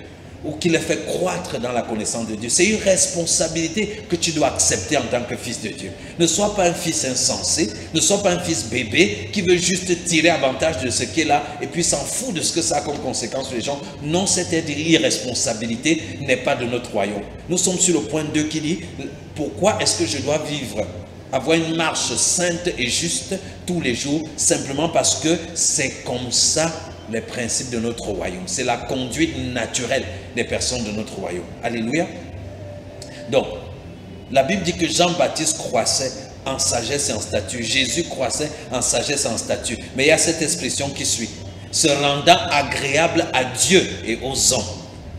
ou qui les fait croître dans la connaissance de Dieu. C'est une responsabilité que tu dois accepter en tant que fils de Dieu. Ne sois pas un fils insensé, ne sois pas un fils bébé qui veut juste tirer avantage de ce qui est là et puis s'en fout de ce que ça a comme conséquence sur les gens. Non, cette irresponsabilité n'est pas de notre royaume. Nous sommes sur le point 2 qui dit, pourquoi est-ce que je dois vivre, avoir une marche sainte et juste tous les jours, simplement parce que c'est comme ça les principes de notre royaume. C'est la conduite naturelle des personnes de notre royaume. Alléluia. Donc, la Bible dit que Jean-Baptiste croissait en sagesse et en statut. Jésus croissait en sagesse et en statut. Mais il y a cette expression qui suit. Se rendant agréable à Dieu et aux hommes.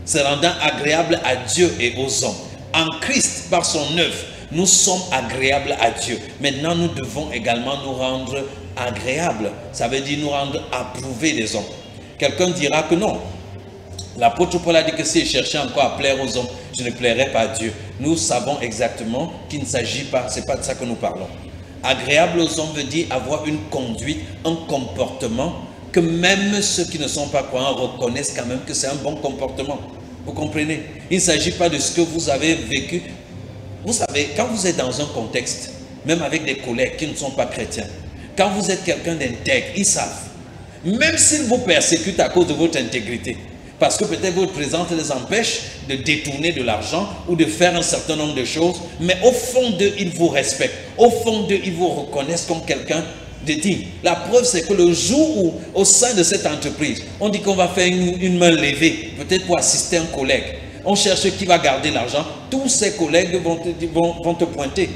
Se rendant agréable à Dieu et aux hommes. En Christ, par son œuvre, nous sommes agréables à Dieu. Maintenant, nous devons également nous rendre agréables. Ça veut dire nous rendre approuvés des hommes. Quelqu'un dira que non. L'apôtre Paul a dit que si je cherchais encore à plaire aux hommes, je ne plairais pas à Dieu. Nous savons exactement qu'il ne s'agit pas, c'est pas de ça que nous parlons. Agréable aux hommes veut dire avoir une conduite, un comportement que même ceux qui ne sont pas croyants reconnaissent quand même que c'est un bon comportement. Vous comprenez? Il ne s'agit pas de ce que vous avez vécu. Vous savez, quand vous êtes dans un contexte, même avec des collègues qui ne sont pas chrétiens, quand vous êtes quelqu'un d'intègre, ils savent. Même s'ils vous persécutent à cause de votre intégrité, parce que peut-être votre présence les empêche de détourner de l'argent ou de faire un certain nombre de choses, mais au fond d'eux, ils vous respectent. Au fond d'eux, ils vous reconnaissent comme quelqu'un de digne. La preuve, c'est que le jour où, au sein de cette entreprise, on dit qu'on va faire une main levée, peut-être pour assister un collègue, on cherche qui va garder l'argent, tous ces collègues vont te pointer.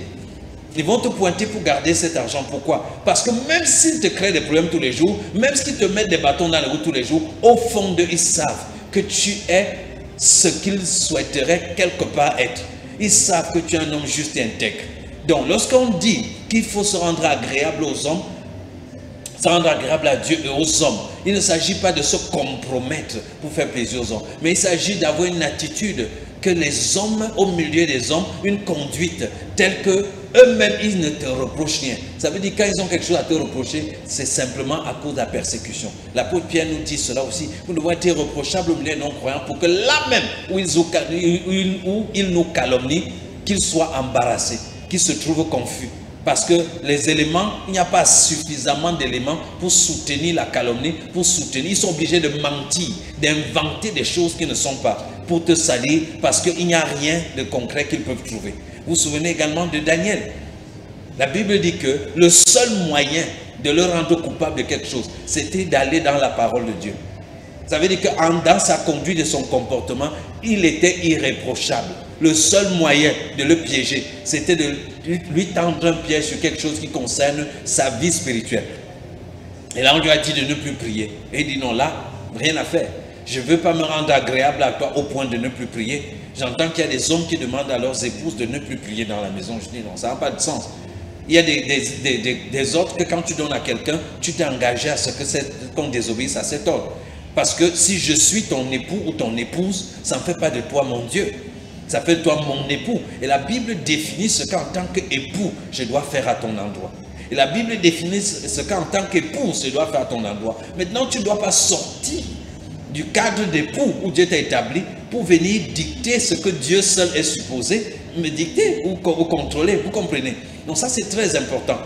Ils vont te pointer pour garder cet argent. Pourquoi? Parce que même s'ils te créent des problèmes tous les jours, même s'ils te mettent des bâtons dans les roues tous les jours, au fond d'eux, ils savent que tu es ce qu'ils souhaiteraient quelque part être. Ils savent que tu es un homme juste et intègre. Donc, lorsqu'on dit qu'il faut se rendre agréable aux hommes, se rendre agréable à Dieu et aux hommes, il ne s'agit pas de se compromettre pour faire plaisir aux hommes, mais il s'agit d'avoir une attitude que les hommes, au milieu des hommes, une conduite telle que eux-mêmes, ils ne te reprochent rien. Ça veut dire quand ils ont quelque chose à te reprocher, c'est simplement à cause de la persécution. L'apôtre Pierre nous dit cela aussi. Vous devez être irréprochable au milieu des non-croyants pour que là même où ils nous calomnient, qu'ils soient embarrassés, qu'ils se trouvent confus. Parce que les éléments, il n'y a pas suffisamment d'éléments pour soutenir la calomnie, pour soutenir. Ils sont obligés de mentir, d'inventer des choses qui ne sont pas, pour te salir, parce qu'il n'y a rien de concret qu'ils peuvent trouver. Vous vous souvenez également de Daniel. La Bible dit que le seul moyen de le rendre coupable de quelque chose, c'était d'aller dans la parole de Dieu. Ça veut dire que dans sa conduite et son comportement, il était irréprochable. Le seul moyen de le piéger, c'était de lui tendre un piège sur quelque chose qui concerne sa vie spirituelle. Et là, on lui a dit de ne plus prier. Et il dit non, là, rien à faire. Je ne veux pas me rendre agréable à toi au point de ne plus prier. J'entends qu'il y a des hommes qui demandent à leurs épouses de ne plus prier dans la maison. Je dis non, ça n'a pas de sens. Il y a des ordres que quand tu donnes à quelqu'un, tu t'es engagé à ce qu'on désobéisse à cet ordre. Parce que si je suis ton époux ou ton épouse, ça ne fait pas de toi mon Dieu. Ça fait de toi mon époux. Et la Bible définit ce qu'en tant qu'époux, je dois faire à ton endroit. Et la Bible définit ce qu'en tant qu'épouse, je dois faire à ton endroit. Maintenant, tu ne dois pas sortir du cadre d'époux où Dieu t'a établi pour venir dicter ce que Dieu seul est supposé me dicter ou contrôler. Vous comprenez? Donc ça, c'est très important.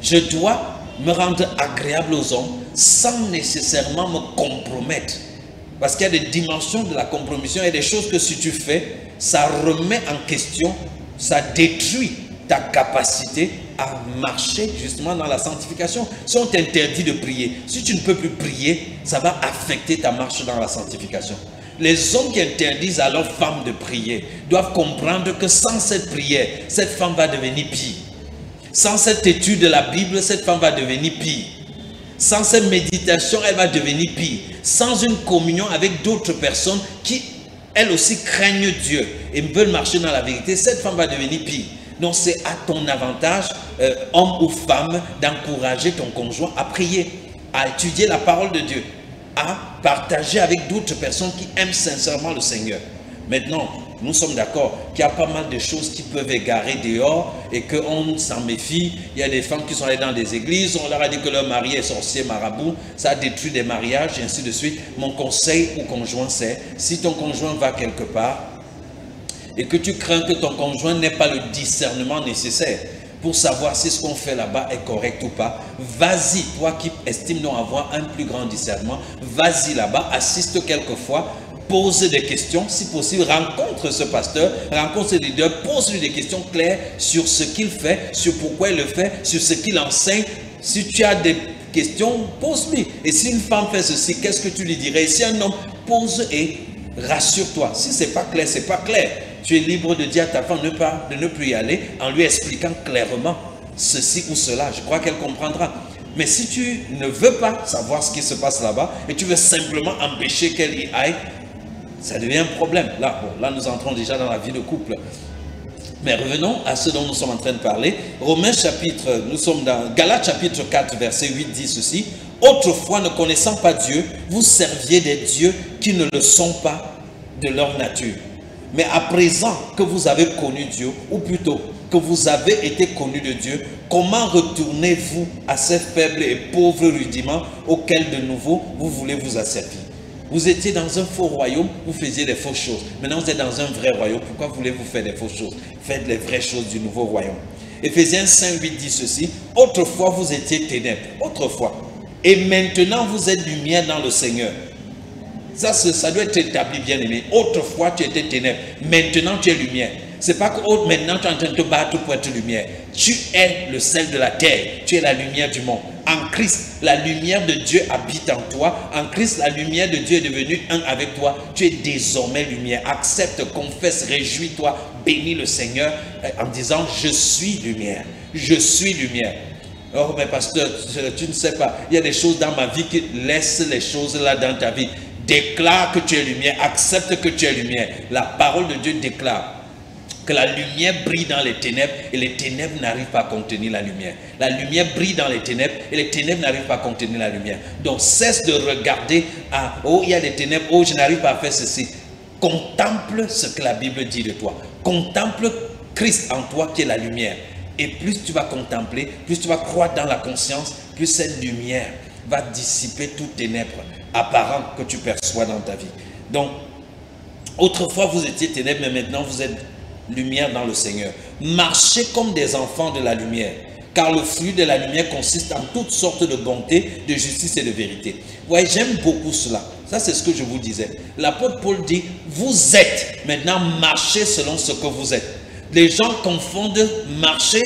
Je dois me rendre agréable aux hommes sans nécessairement me compromettre. Parce qu'il y a des dimensions de la compromission et des choses que si tu fais, ça remet en question, ça détruit ta capacité à marcher justement dans la sanctification. Si on t'interdit de prier, si tu ne peux plus prier, ça va affecter ta marche dans la sanctification. Les hommes qui interdisent à leurs femmes de prier doivent comprendre que sans cette prière, cette femme va devenir pire. Sans cette étude de la Bible, cette femme va devenir pire. Sans cette méditation, elle va devenir pire. Sans une communion avec d'autres personnes qui, elles aussi, craignent Dieu et veulent marcher dans la vérité, cette femme va devenir pire. Donc c'est à ton avantage, homme ou femme, d'encourager ton conjoint à prier, à étudier la parole de Dieu, à partager avec d'autres personnes qui aiment sincèrement le Seigneur. Maintenant, nous sommes d'accord qu'il y a pas mal de choses qui peuvent égarer dehors et qu'on s'en méfie. Il y a des femmes qui sont allées dans des églises, on leur a dit que leur mari est sorcier, marabout, ça détruit des mariages et ainsi de suite. Mon conseil au conjoint, c'est si ton conjoint va quelque part et que tu crains que ton conjoint n'ait pas le discernement nécessaire pour savoir si ce qu'on fait là-bas est correct ou pas, vas-y, toi qui estimes donc avoir un plus grand discernement, vas-y là-bas, assiste quelquefois, pose des questions, si possible, rencontre ce pasteur, rencontre ce leader, pose-lui des questions claires sur ce qu'il fait, sur pourquoi il le fait, sur ce qu'il enseigne. Si tu as des questions, pose-lui. Et si une femme fait ceci, qu'est-ce que tu lui dirais? Et si un homme pose et rassure-toi. Si ce n'est pas clair, ce n'est pas clair. Tu es libre de dire à ta femme de ne plus y aller en lui expliquant clairement ceci ou cela. Je crois qu'elle comprendra. Mais si tu ne veux pas savoir ce qui se passe là-bas et tu veux simplement empêcher qu'elle y aille, ça devient un problème. Là, bon, là, nous entrons déjà dans la vie de couple. Mais revenons à ce dont nous sommes en train de parler. Nous sommes dans Galates chapitre 4, verset 8 dit ceci. Autrefois, ne connaissant pas Dieu, vous serviez des dieux qui ne le sont pas de leur nature. Mais à présent que vous avez connu Dieu, ou plutôt que vous avez été connu de Dieu, comment retournez-vous à ces faibles et pauvres rudiments auxquels de nouveau vous voulez vous asservir? Vous étiez dans un faux royaume, vous faisiez des fausses choses. Maintenant vous êtes dans un vrai royaume, pourquoi voulez-vous faire des fausses choses? Faites les vraies choses du nouveau royaume. Éphésiens 5, 8 dit ceci. Autrefois vous étiez ténèbres, autrefois. Et maintenant vous êtes lumière dans le Seigneur. Ça doit être établi, bien aimé. Autrefois tu étais ténèbres, maintenant tu es lumière. C'est pas que oh, maintenant tu es en train de te battre pour être lumière. Tu es le sel de la terre. Tu es la lumière du monde. En Christ, la lumière de Dieu habite en toi. En Christ, la lumière de Dieu est devenue un avec toi. Tu es désormais lumière. Accepte, confesse, réjouis-toi, bénis le Seigneur en disant je suis lumière. Je suis lumière. Oh, mais pasteur, tu ne sais pas. Il y a des choses dans ma vie qui laissent les choses là dans ta vie. Déclare que tu es lumière. Accepte que tu es lumière. La parole de Dieu déclare que la lumière brille dans les ténèbres et les ténèbres n'arrivent pas à contenir la lumière. La lumière brille dans les ténèbres et les ténèbres n'arrivent pas à contenir la lumière. Donc cesse de regarder à oh il y a des ténèbres, oh je n'arrive pas à faire ceci. Contemple ce que la Bible dit de toi. Contemple Christ en toi qui est la lumière. Et plus tu vas contempler, plus tu vas croire dans la conscience, plus cette lumière va dissiper toutes ténèbres apparentes que tu perçois dans ta vie. Donc autrefois vous étiez ténèbres, mais maintenant vous êtes lumière dans le Seigneur. Marchez comme des enfants de la lumière, car le fruit de la lumière consiste en toutes sortes de bonté, de justice et de vérité. Vous voyez, j'aime beaucoup cela. Ça, c'est ce que je vous disais. L'apôtre Paul dit, vous êtes, maintenant marchez selon ce que vous êtes. Les gens confondent marcher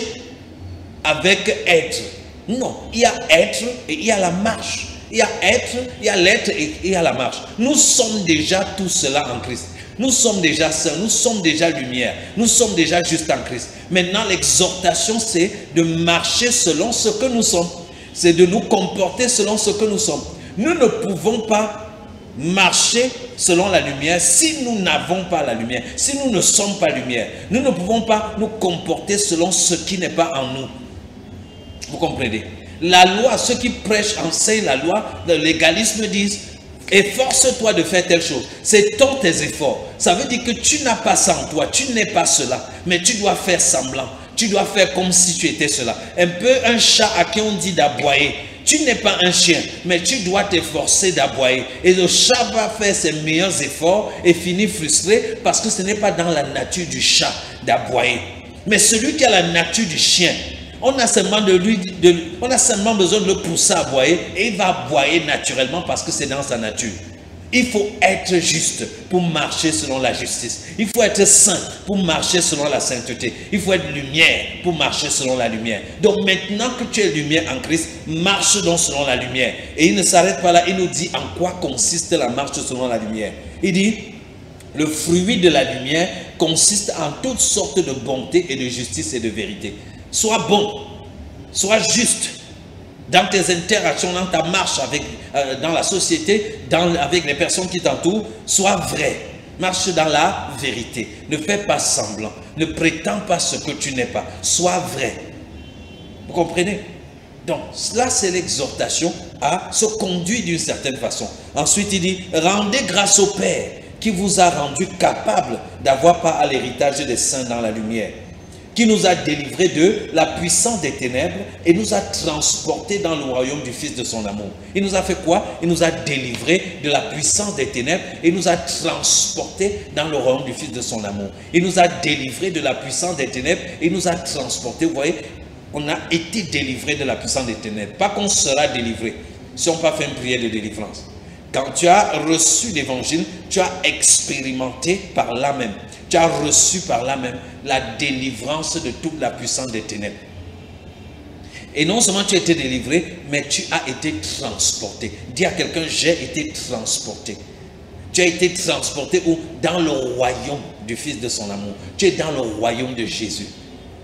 avec être. Non, il y a être et il y a la marche. Il y a être, il y a l'être et il y a la marche. Nous sommes déjà tout cela en Christ. Nous sommes déjà saints, nous sommes déjà lumière, nous sommes déjà juste en Christ. Maintenant, l'exhortation, c'est de marcher selon ce que nous sommes. C'est de nous comporter selon ce que nous sommes. Nous ne pouvons pas marcher selon la lumière si nous n'avons pas la lumière, si nous ne sommes pas lumière. Nous ne pouvons pas nous comporter selon ce qui n'est pas en nous. Vous comprenez? La loi, ceux qui prêchent, enseignent la loi, le légalisme disent efforce-toi de faire telle chose. C'est tant tes efforts. Ça veut dire que tu n'as pas ça en toi, tu n'es pas cela, mais tu dois faire semblant. Tu dois faire comme si tu étais cela. Un peu un chat à qui on dit d'aboyer. Tu n'es pas un chien, mais tu dois t'efforcer d'aboyer. Et le chat va faire ses meilleurs efforts et finir frustré parce que ce n'est pas dans la nature du chat d'aboyer. Mais celui qui a la nature du chien, on a seulement besoin de le pousser à aboyer et il va aboyer naturellement parce que c'est dans sa nature. Il faut être juste pour marcher selon la justice. Il faut être saint pour marcher selon la sainteté. Il faut être lumière pour marcher selon la lumière. Donc maintenant que tu es lumière en Christ, marche donc selon la lumière. Et il ne s'arrête pas là, il nous dit en quoi consiste la marche selon la lumière. Il dit, le fruit de la lumière consiste en toutes sortes de bonté et de justice et de vérité. Sois bon, sois juste dans tes interactions, dans ta marche dans la société, avec les personnes qui t'entourent. Sois vrai, marche dans la vérité. Ne fais pas semblant, ne prétends pas ce que tu n'es pas. Sois vrai. Vous comprenez? Donc, là, c'est l'exhortation à se conduire d'une certaine façon. Ensuite, il dit, rendez grâce au Père qui vous a rendu capable d'avoir part à l'héritage des saints dans la lumière, qui nous a délivrés de la puissance des ténèbres et nous a transportés dans le royaume du Fils de son amour. Il nous a fait quoi? Il nous a délivrés de la puissance des ténèbres et nous a transportés dans le royaume du Fils de son amour. Il nous a délivrés de la puissance des ténèbres et nous a transportés. Vous voyez, on a été délivrés de la puissance des ténèbres. Pas qu'on sera délivré si on n'a pas fait une prière de délivrance. Quand tu as reçu l'évangile, tu as expérimenté par là même. Tu as reçu par là même la délivrance de toute la puissance des ténèbres. Et non seulement tu as été délivré, mais tu as été transporté. Dis à quelqu'un, j'ai été transporté. Tu as été transporté où? Dans le royaume du Fils de son amour. Tu es dans le royaume de Jésus.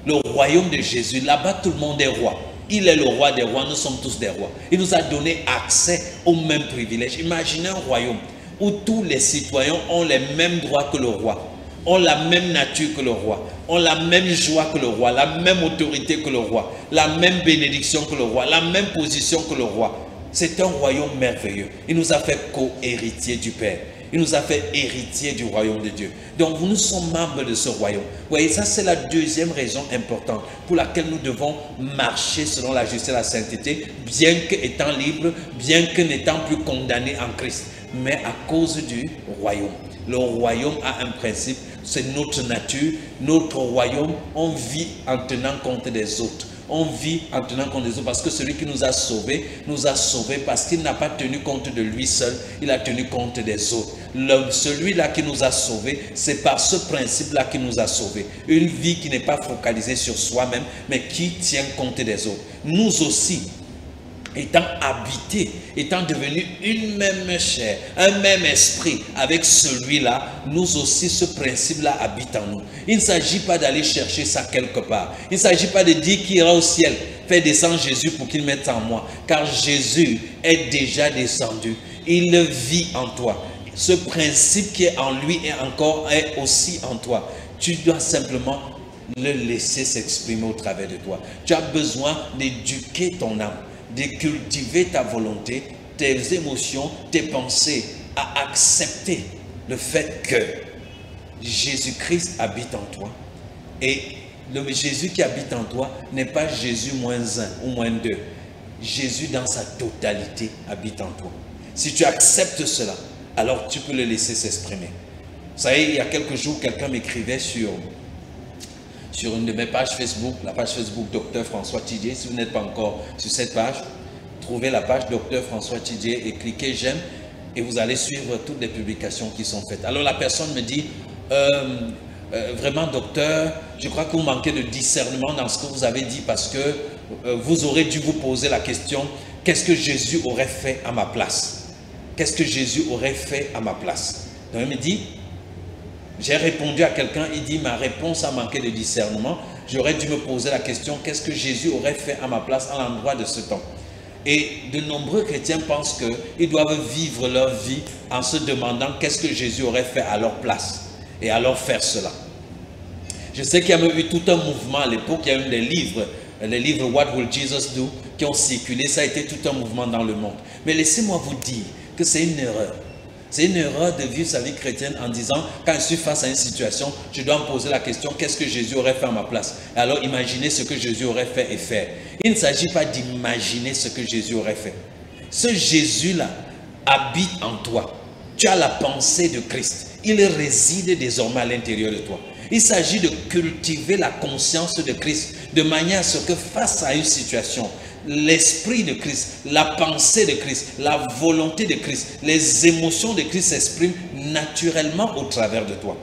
Le royaume de Jésus, là-bas tout le monde est roi. Il est le roi des rois, nous sommes tous des rois. Il nous a donné accès aux mêmes privilèges. Imaginez un royaume où tous les citoyens ont les mêmes droits que le roi, ont la même nature que le roi, ont la même joie que le roi, la même autorité que le roi, la même bénédiction que le roi, la même position que le roi. C'est un royaume merveilleux. Il nous a fait co-héritiers du Père. Il nous a fait héritiers du royaume de Dieu. Donc nous sommes membres de ce royaume. Vous voyez, ça c'est la deuxième raison importante pour laquelle nous devons marcher selon la justice et la sainteté, bien qu'étant libres, bien que n'étant plus condamnés en Christ, mais à cause du royaume. Le royaume a un principe, c'est notre nature, notre royaume, on vit en tenant compte des autres. On vit en tenant compte des autres parce que celui qui nous a sauvés parce qu'il n'a pas tenu compte de lui seul, il a tenu compte des autres. Celui-là qui nous a sauvés, c'est par ce principe-là qu'il nous a sauvés. Une vie qui n'est pas focalisée sur soi-même, mais qui tient compte des autres. Nous aussi, étant habités, étant devenus une même chair, un même esprit avec celui-là, nous aussi ce principe-là habite en nous. Il ne s'agit pas d'aller chercher ça quelque part. Il ne s'agit pas de dire qu'il ira au ciel, faire descendre Jésus pour qu'il mette en moi, car Jésus est déjà descendu. Il vit en toi. Ce principe qui est en lui est aussi en toi. Tu dois simplement le laisser s'exprimer au travers de toi. Tu as besoin d'éduquer ton âme, de cultiver ta volonté, tes émotions, tes pensées, à accepter le fait que Jésus-Christ habite en toi. Et le Jésus qui habite en toi n'est pas Jésus -1 ou -2. Jésus dans sa totalité habite en toi. Si tu acceptes cela, alors tu peux le laisser s'exprimer. Vous savez, il y a quelques jours, quelqu'un m'écrivait sur une de mes pages Facebook, la page Facebook Dr François Tidier. Si vous n'êtes pas encore sur cette page, trouvez la page Dr François Tidier et cliquez j'aime et vous allez suivre toutes les publications qui sont faites. Alors la personne me dit, vraiment docteur, je crois que vous manquez de discernement dans ce que vous avez dit parce que vous aurez dû vous poser la question, qu'est-ce que Jésus aurait fait à ma place? Qu'est-ce que Jésus aurait fait à ma place? Donc il me dit, j'ai répondu à quelqu'un, il dit, ma réponse a manqué de discernement. J'aurais dû me poser la question, qu'est-ce que Jésus aurait fait à ma place à l'endroit de ce temps? Et de nombreux chrétiens pensent qu'ils doivent vivre leur vie en se demandant qu'est-ce que Jésus aurait fait à leur place et alors faire cela. Je sais qu'il y a même eu tout un mouvement à l'époque, il y a eu les livres What Will Jesus Do qui ont circulé, ça a été tout un mouvement dans le monde. Mais laissez-moi vous dire que c'est une erreur. C'est une erreur de vivre sa vie chrétienne en disant, quand je suis face à une situation, je dois me poser la question, qu'est-ce que Jésus aurait fait à ma place? Alors imaginez ce que Jésus aurait fait et faire. Il ne s'agit pas d'imaginer ce que Jésus aurait fait. Ce Jésus-là habite en toi. Tu as la pensée de Christ. Il réside désormais à l'intérieur de toi. Il s'agit de cultiver la conscience de Christ de manière à ce que face à une situation, l'esprit de Christ, la pensée de Christ, la volonté de Christ, les émotions de Christ s'expriment naturellement au travers de toi.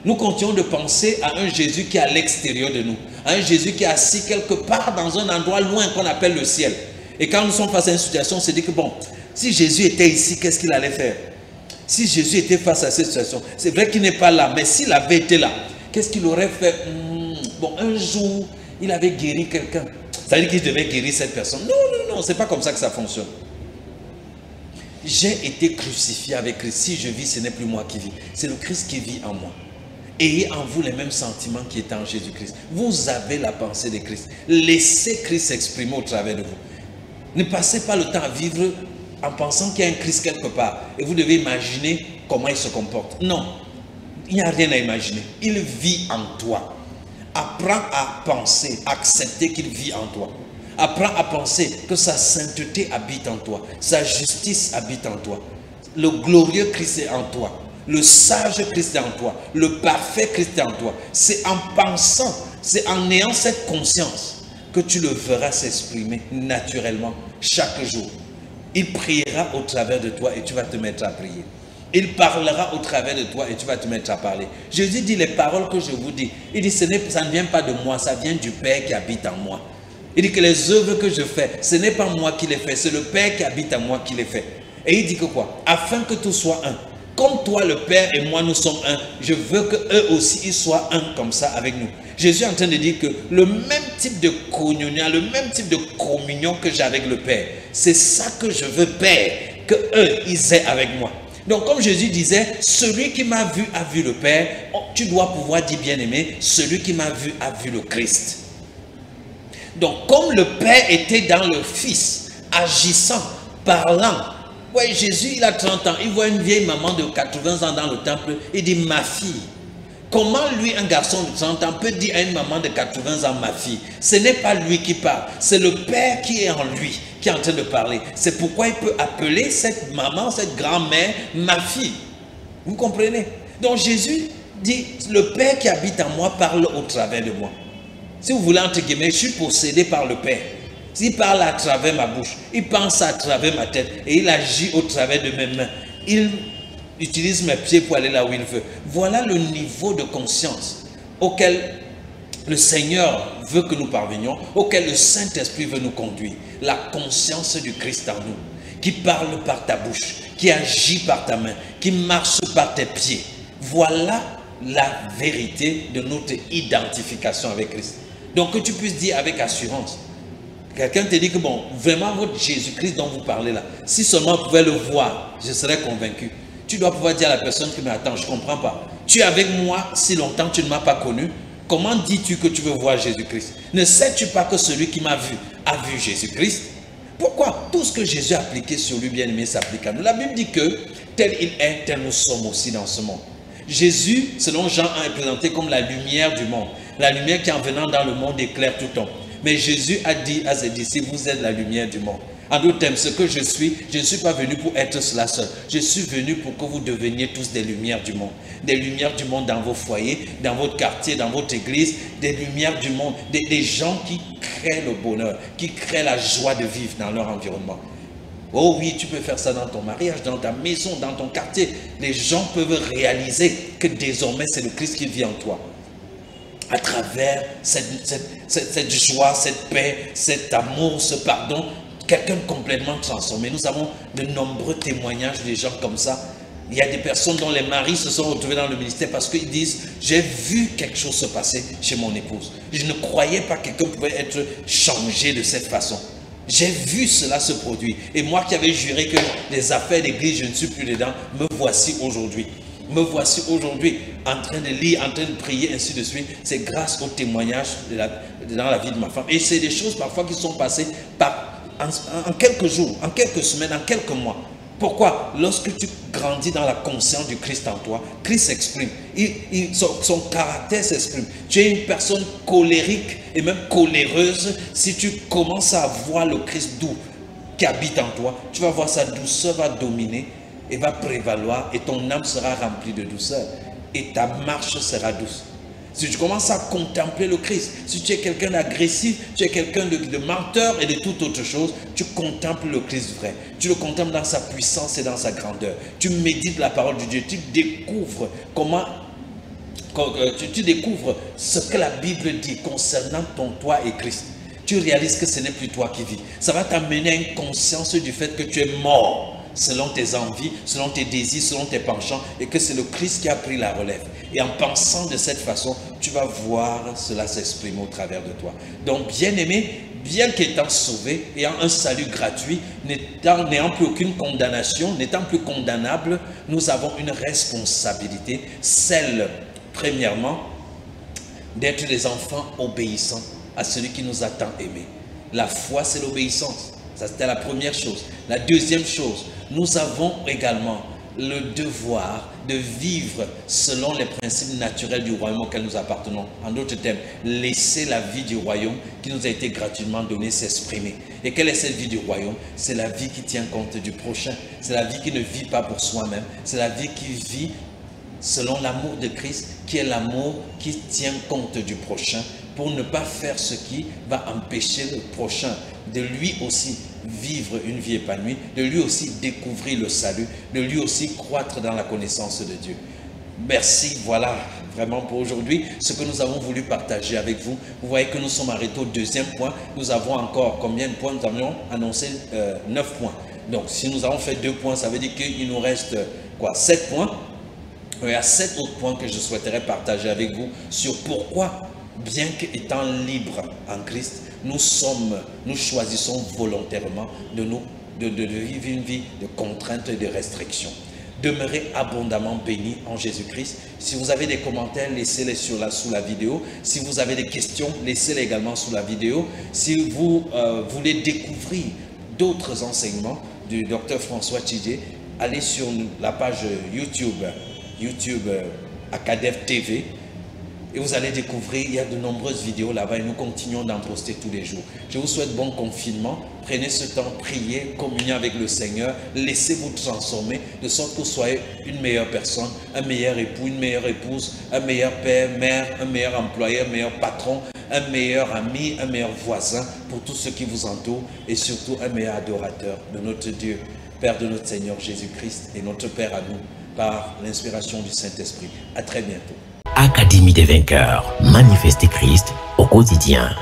Nous continuons de penser à un Jésus qui est à l'extérieur de nous, à un Jésus qui est assis quelque part dans un endroit loin qu'on appelle le ciel. Et quand nous sommes face à une situation, on se dit que bon, si Jésus était ici, qu'est-ce qu'il allait faire? Si Jésus était face à cette situation, c'est vrai qu'il n'est pas là, mais s'il avait été là, qu'est-ce qu'il aurait fait? Bon, un jour, il avait guéri quelqu'un. Ça veut dire qu'il devait guérir cette personne. Non, non, non, c'est pas comme ça que ça fonctionne. J'ai été crucifié avec Christ. Si je vis, ce n'est plus moi qui vis. C'est le Christ qui vit en moi. Ayez en vous les mêmes sentiments qui étaient en Jésus-Christ. Vous avez la pensée de Christ. Laissez Christ s'exprimer au travers de vous. Ne passez pas le temps à vivre en pensant qu'il y a un Christ quelque part. Et vous devez imaginer comment il se comporte. Non, il n'y a rien à imaginer. Il vit en toi. Apprends à penser, accepter qu'il vit en toi. Apprends à penser que sa sainteté habite en toi. Sa justice habite en toi. Le glorieux Christ est en toi. Le sage Christ est en toi. Le parfait Christ est en toi. C'est en pensant, c'est en ayant cette conscience que tu le verras s'exprimer naturellement chaque jour. Il priera au travers de toi et tu vas te mettre à prier. Il parlera au travers de toi et tu vas te mettre à parler. Jésus dit les paroles que je vous dis. Il dit ça ne vient pas de moi, ça vient du Père qui habite en moi. Il dit que les œuvres que je fais, ce n'est pas moi qui les fais, c'est le Père qui habite en moi qui les fait. Et il dit que quoi? Afin que tout soit un. Comme toi, le Père et moi, nous sommes un. Je veux qu'eux aussi, ils soient un comme ça avec nous. Jésus est en train de dire que le même type de communion, le même type de communion que j'ai avec le Père, c'est ça que je veux, Père, que eux, ils aient avec moi. Donc comme Jésus disait, celui qui m'a vu a vu le Père. Tu dois pouvoir dire, bien-aimé, celui qui m'a vu a vu le Christ. Donc comme le Père était dans le Fils, agissant, parlant. Ouais, Jésus, il a 30 ans, il voit une vieille maman de 80 ans dans le temple, il dit, ma fille. Comment lui, un garçon de 30 ans, peut dire à une maman de 80 ans, ma fille? Ce n'est pas lui qui parle, c'est le Père qui est en lui, qui est en train de parler. C'est pourquoi il peut appeler cette maman, cette grand-mère, ma fille. Vous comprenez? Donc Jésus dit, le Père qui habite en moi parle au travers de moi. Si vous voulez, entre guillemets, je suis possédé par le Père. S'il parle à travers ma bouche, il pense à travers ma tête et il agit au travers de mes mains. Il utilise mes pieds pour aller là où il veut. Voilà le niveau de conscience auquel le Seigneur veut que nous parvenions, auquel le Saint-Esprit veut nous conduire. La conscience du Christ en nous, qui parle par ta bouche, qui agit par ta main, qui marche par tes pieds. Voilà la vérité de notre identification avec Christ. Donc que tu puisses dire avec assurance, quelqu'un te dit que bon, vraiment votre Jésus-Christ dont vous parlez là, si seulement on pouvait le voir, je serais convaincu. Tu dois pouvoir dire à la personne que mais attends, je ne comprends pas. Tu es avec moi si longtemps tu ne m'as pas connu. Comment dis-tu que tu veux voir Jésus-Christ? Ne sais-tu pas que celui qui m'a vu a vu Jésus-Christ? Pourquoi? Tout ce que Jésus a appliqué sur lui, bien-aimé, s'applique à nous. La Bible dit que tel il est, tel nous sommes aussi dans ce monde. Jésus, selon Jean 1, est présenté comme la lumière du monde. La lumière qui en venant dans le monde éclaire tout le temps. Mais Jésus a dit à ses disciples, vous êtes la lumière du monde. En d'autres termes, ce que je ne suis pas venu pour être cela seul. Je suis venu pour que vous deveniez tous des lumières du monde. Des lumières du monde dans vos foyers, dans votre quartier, dans votre église. Des lumières du monde. Des gens qui créent le bonheur, qui créent la joie de vivre dans leur environnement. Oh oui, tu peux faire ça dans ton mariage, dans ta maison, dans ton quartier. Les gens peuvent réaliser que désormais c'est le Christ qui vit en toi. À travers cette joie, cette paix, cet amour, ce pardon, quelqu'un complètement transformé. Nous avons de nombreux témoignages de gens comme ça. Il y a des personnes dont les maris se sont retrouvés dans le ministère parce qu'ils disent « J'ai vu quelque chose se passer chez mon épouse. Je ne croyais pas que quelqu'un pouvait être changé de cette façon. J'ai vu cela se produire. Et moi qui avais juré que les affaires d'église, je ne suis plus dedans, me voici aujourd'hui. Me voici aujourd'hui en train de lire, en train de prier, ainsi de suite. C'est grâce au témoignage dans la vie de ma femme. Et c'est des choses parfois qui sont passées en quelques jours, en quelques semaines, en quelques mois. Pourquoi? Lorsque tu grandis dans la conscience du Christ en toi, Christ s'exprime. Son caractère s'exprime. Tu es une personne colérique et même coléreuse. Si tu commences à voir le Christ doux qui habite en toi, tu vas voir sa douceur va dominer et va prévaloir et ton âme sera remplie de douceur et ta marche sera douce. Si tu commences à contempler le Christ, si tu es quelqu'un d'agressif, tu es quelqu'un de menteur et de toute autre chose, tu contemples le Christ vrai. Tu le contemples dans sa puissance et dans sa grandeur. Tu médites la parole de Dieu, tu découvres tu découvres ce que la Bible dit concernant ton toi et Christ. Tu réalises que ce n'est plus toi qui vis. Ça va t'amener à une conscience du fait que tu es mort selon tes envies, selon tes désirs, selon tes penchants, et que c'est le Christ qui a pris la relève. Et en pensant de cette façon, tu vas voir cela s'exprimer au travers de toi. Donc, bien-aimé, bien qu'étant sauvé, ayant un salut gratuit, n'ayant plus aucune condamnation, n'étant plus condamnable, nous avons une responsabilité, celle, premièrement, d'être des enfants obéissants à celui qui nous a tant aimés. La foi, c'est l'obéissance. Ça, c'était la première chose. La deuxième chose, nous avons également le devoir de vivre selon les principes naturels du royaume auquel nous appartenons. En d'autres termes, laisser la vie du royaume qui nous a été gratuitement donnée s'exprimer. Et quelle est cette vie du royaume? C'est la vie qui tient compte du prochain. C'est la vie qui ne vit pas pour soi-même. C'est la vie qui vit selon l'amour de Christ, qui est l'amour qui tient compte du prochain pour ne pas faire ce qui va empêcher le prochain de lui aussi vivre une vie épanouie, de lui aussi découvrir le salut, de lui aussi croître dans la connaissance de Dieu. Merci, voilà vraiment pour aujourd'hui ce que nous avons voulu partager avec vous. Vous voyez que nous sommes arrêtés au deuxième point. Nous avons encore combien de points? Nous avions annoncé 9 points. Donc si nous avons fait 2 points, ça veut dire qu'il nous reste quoi, 7 points. Il y a 7 autres points que je souhaiterais partager avec vous sur pourquoi, bien qu'étant libres en Christ, nous choisissons volontairement de vivre une vie de contraintes et de restrictions. Demeurez abondamment bénis en Jésus-Christ. Si vous avez des commentaires, laissez-les sous la vidéo. Si vous avez des questions, laissez-les également sous la vidéo. Si vous voulez découvrir d'autres enseignements du Dr François Tchidjé, allez sur la page YouTube Acadef TV. Et vous allez découvrir, il y a de nombreuses vidéos là-bas et nous continuons d'en poster tous les jours. Je vous souhaite bon confinement. Prenez ce temps, priez, communiez avec le Seigneur. Laissez-vous transformer de sorte que vous soyez une meilleure personne, un meilleur époux, une meilleure épouse, un meilleur père, mère, un meilleur employé, un meilleur patron, un meilleur ami, un meilleur voisin pour tous ceux qui vous entourent et surtout un meilleur adorateur de notre Dieu, Père de notre Seigneur Jésus-Christ et notre Père à nous par l'inspiration du Saint-Esprit. À très bientôt. Académie des vainqueurs, manifestez Christ au quotidien.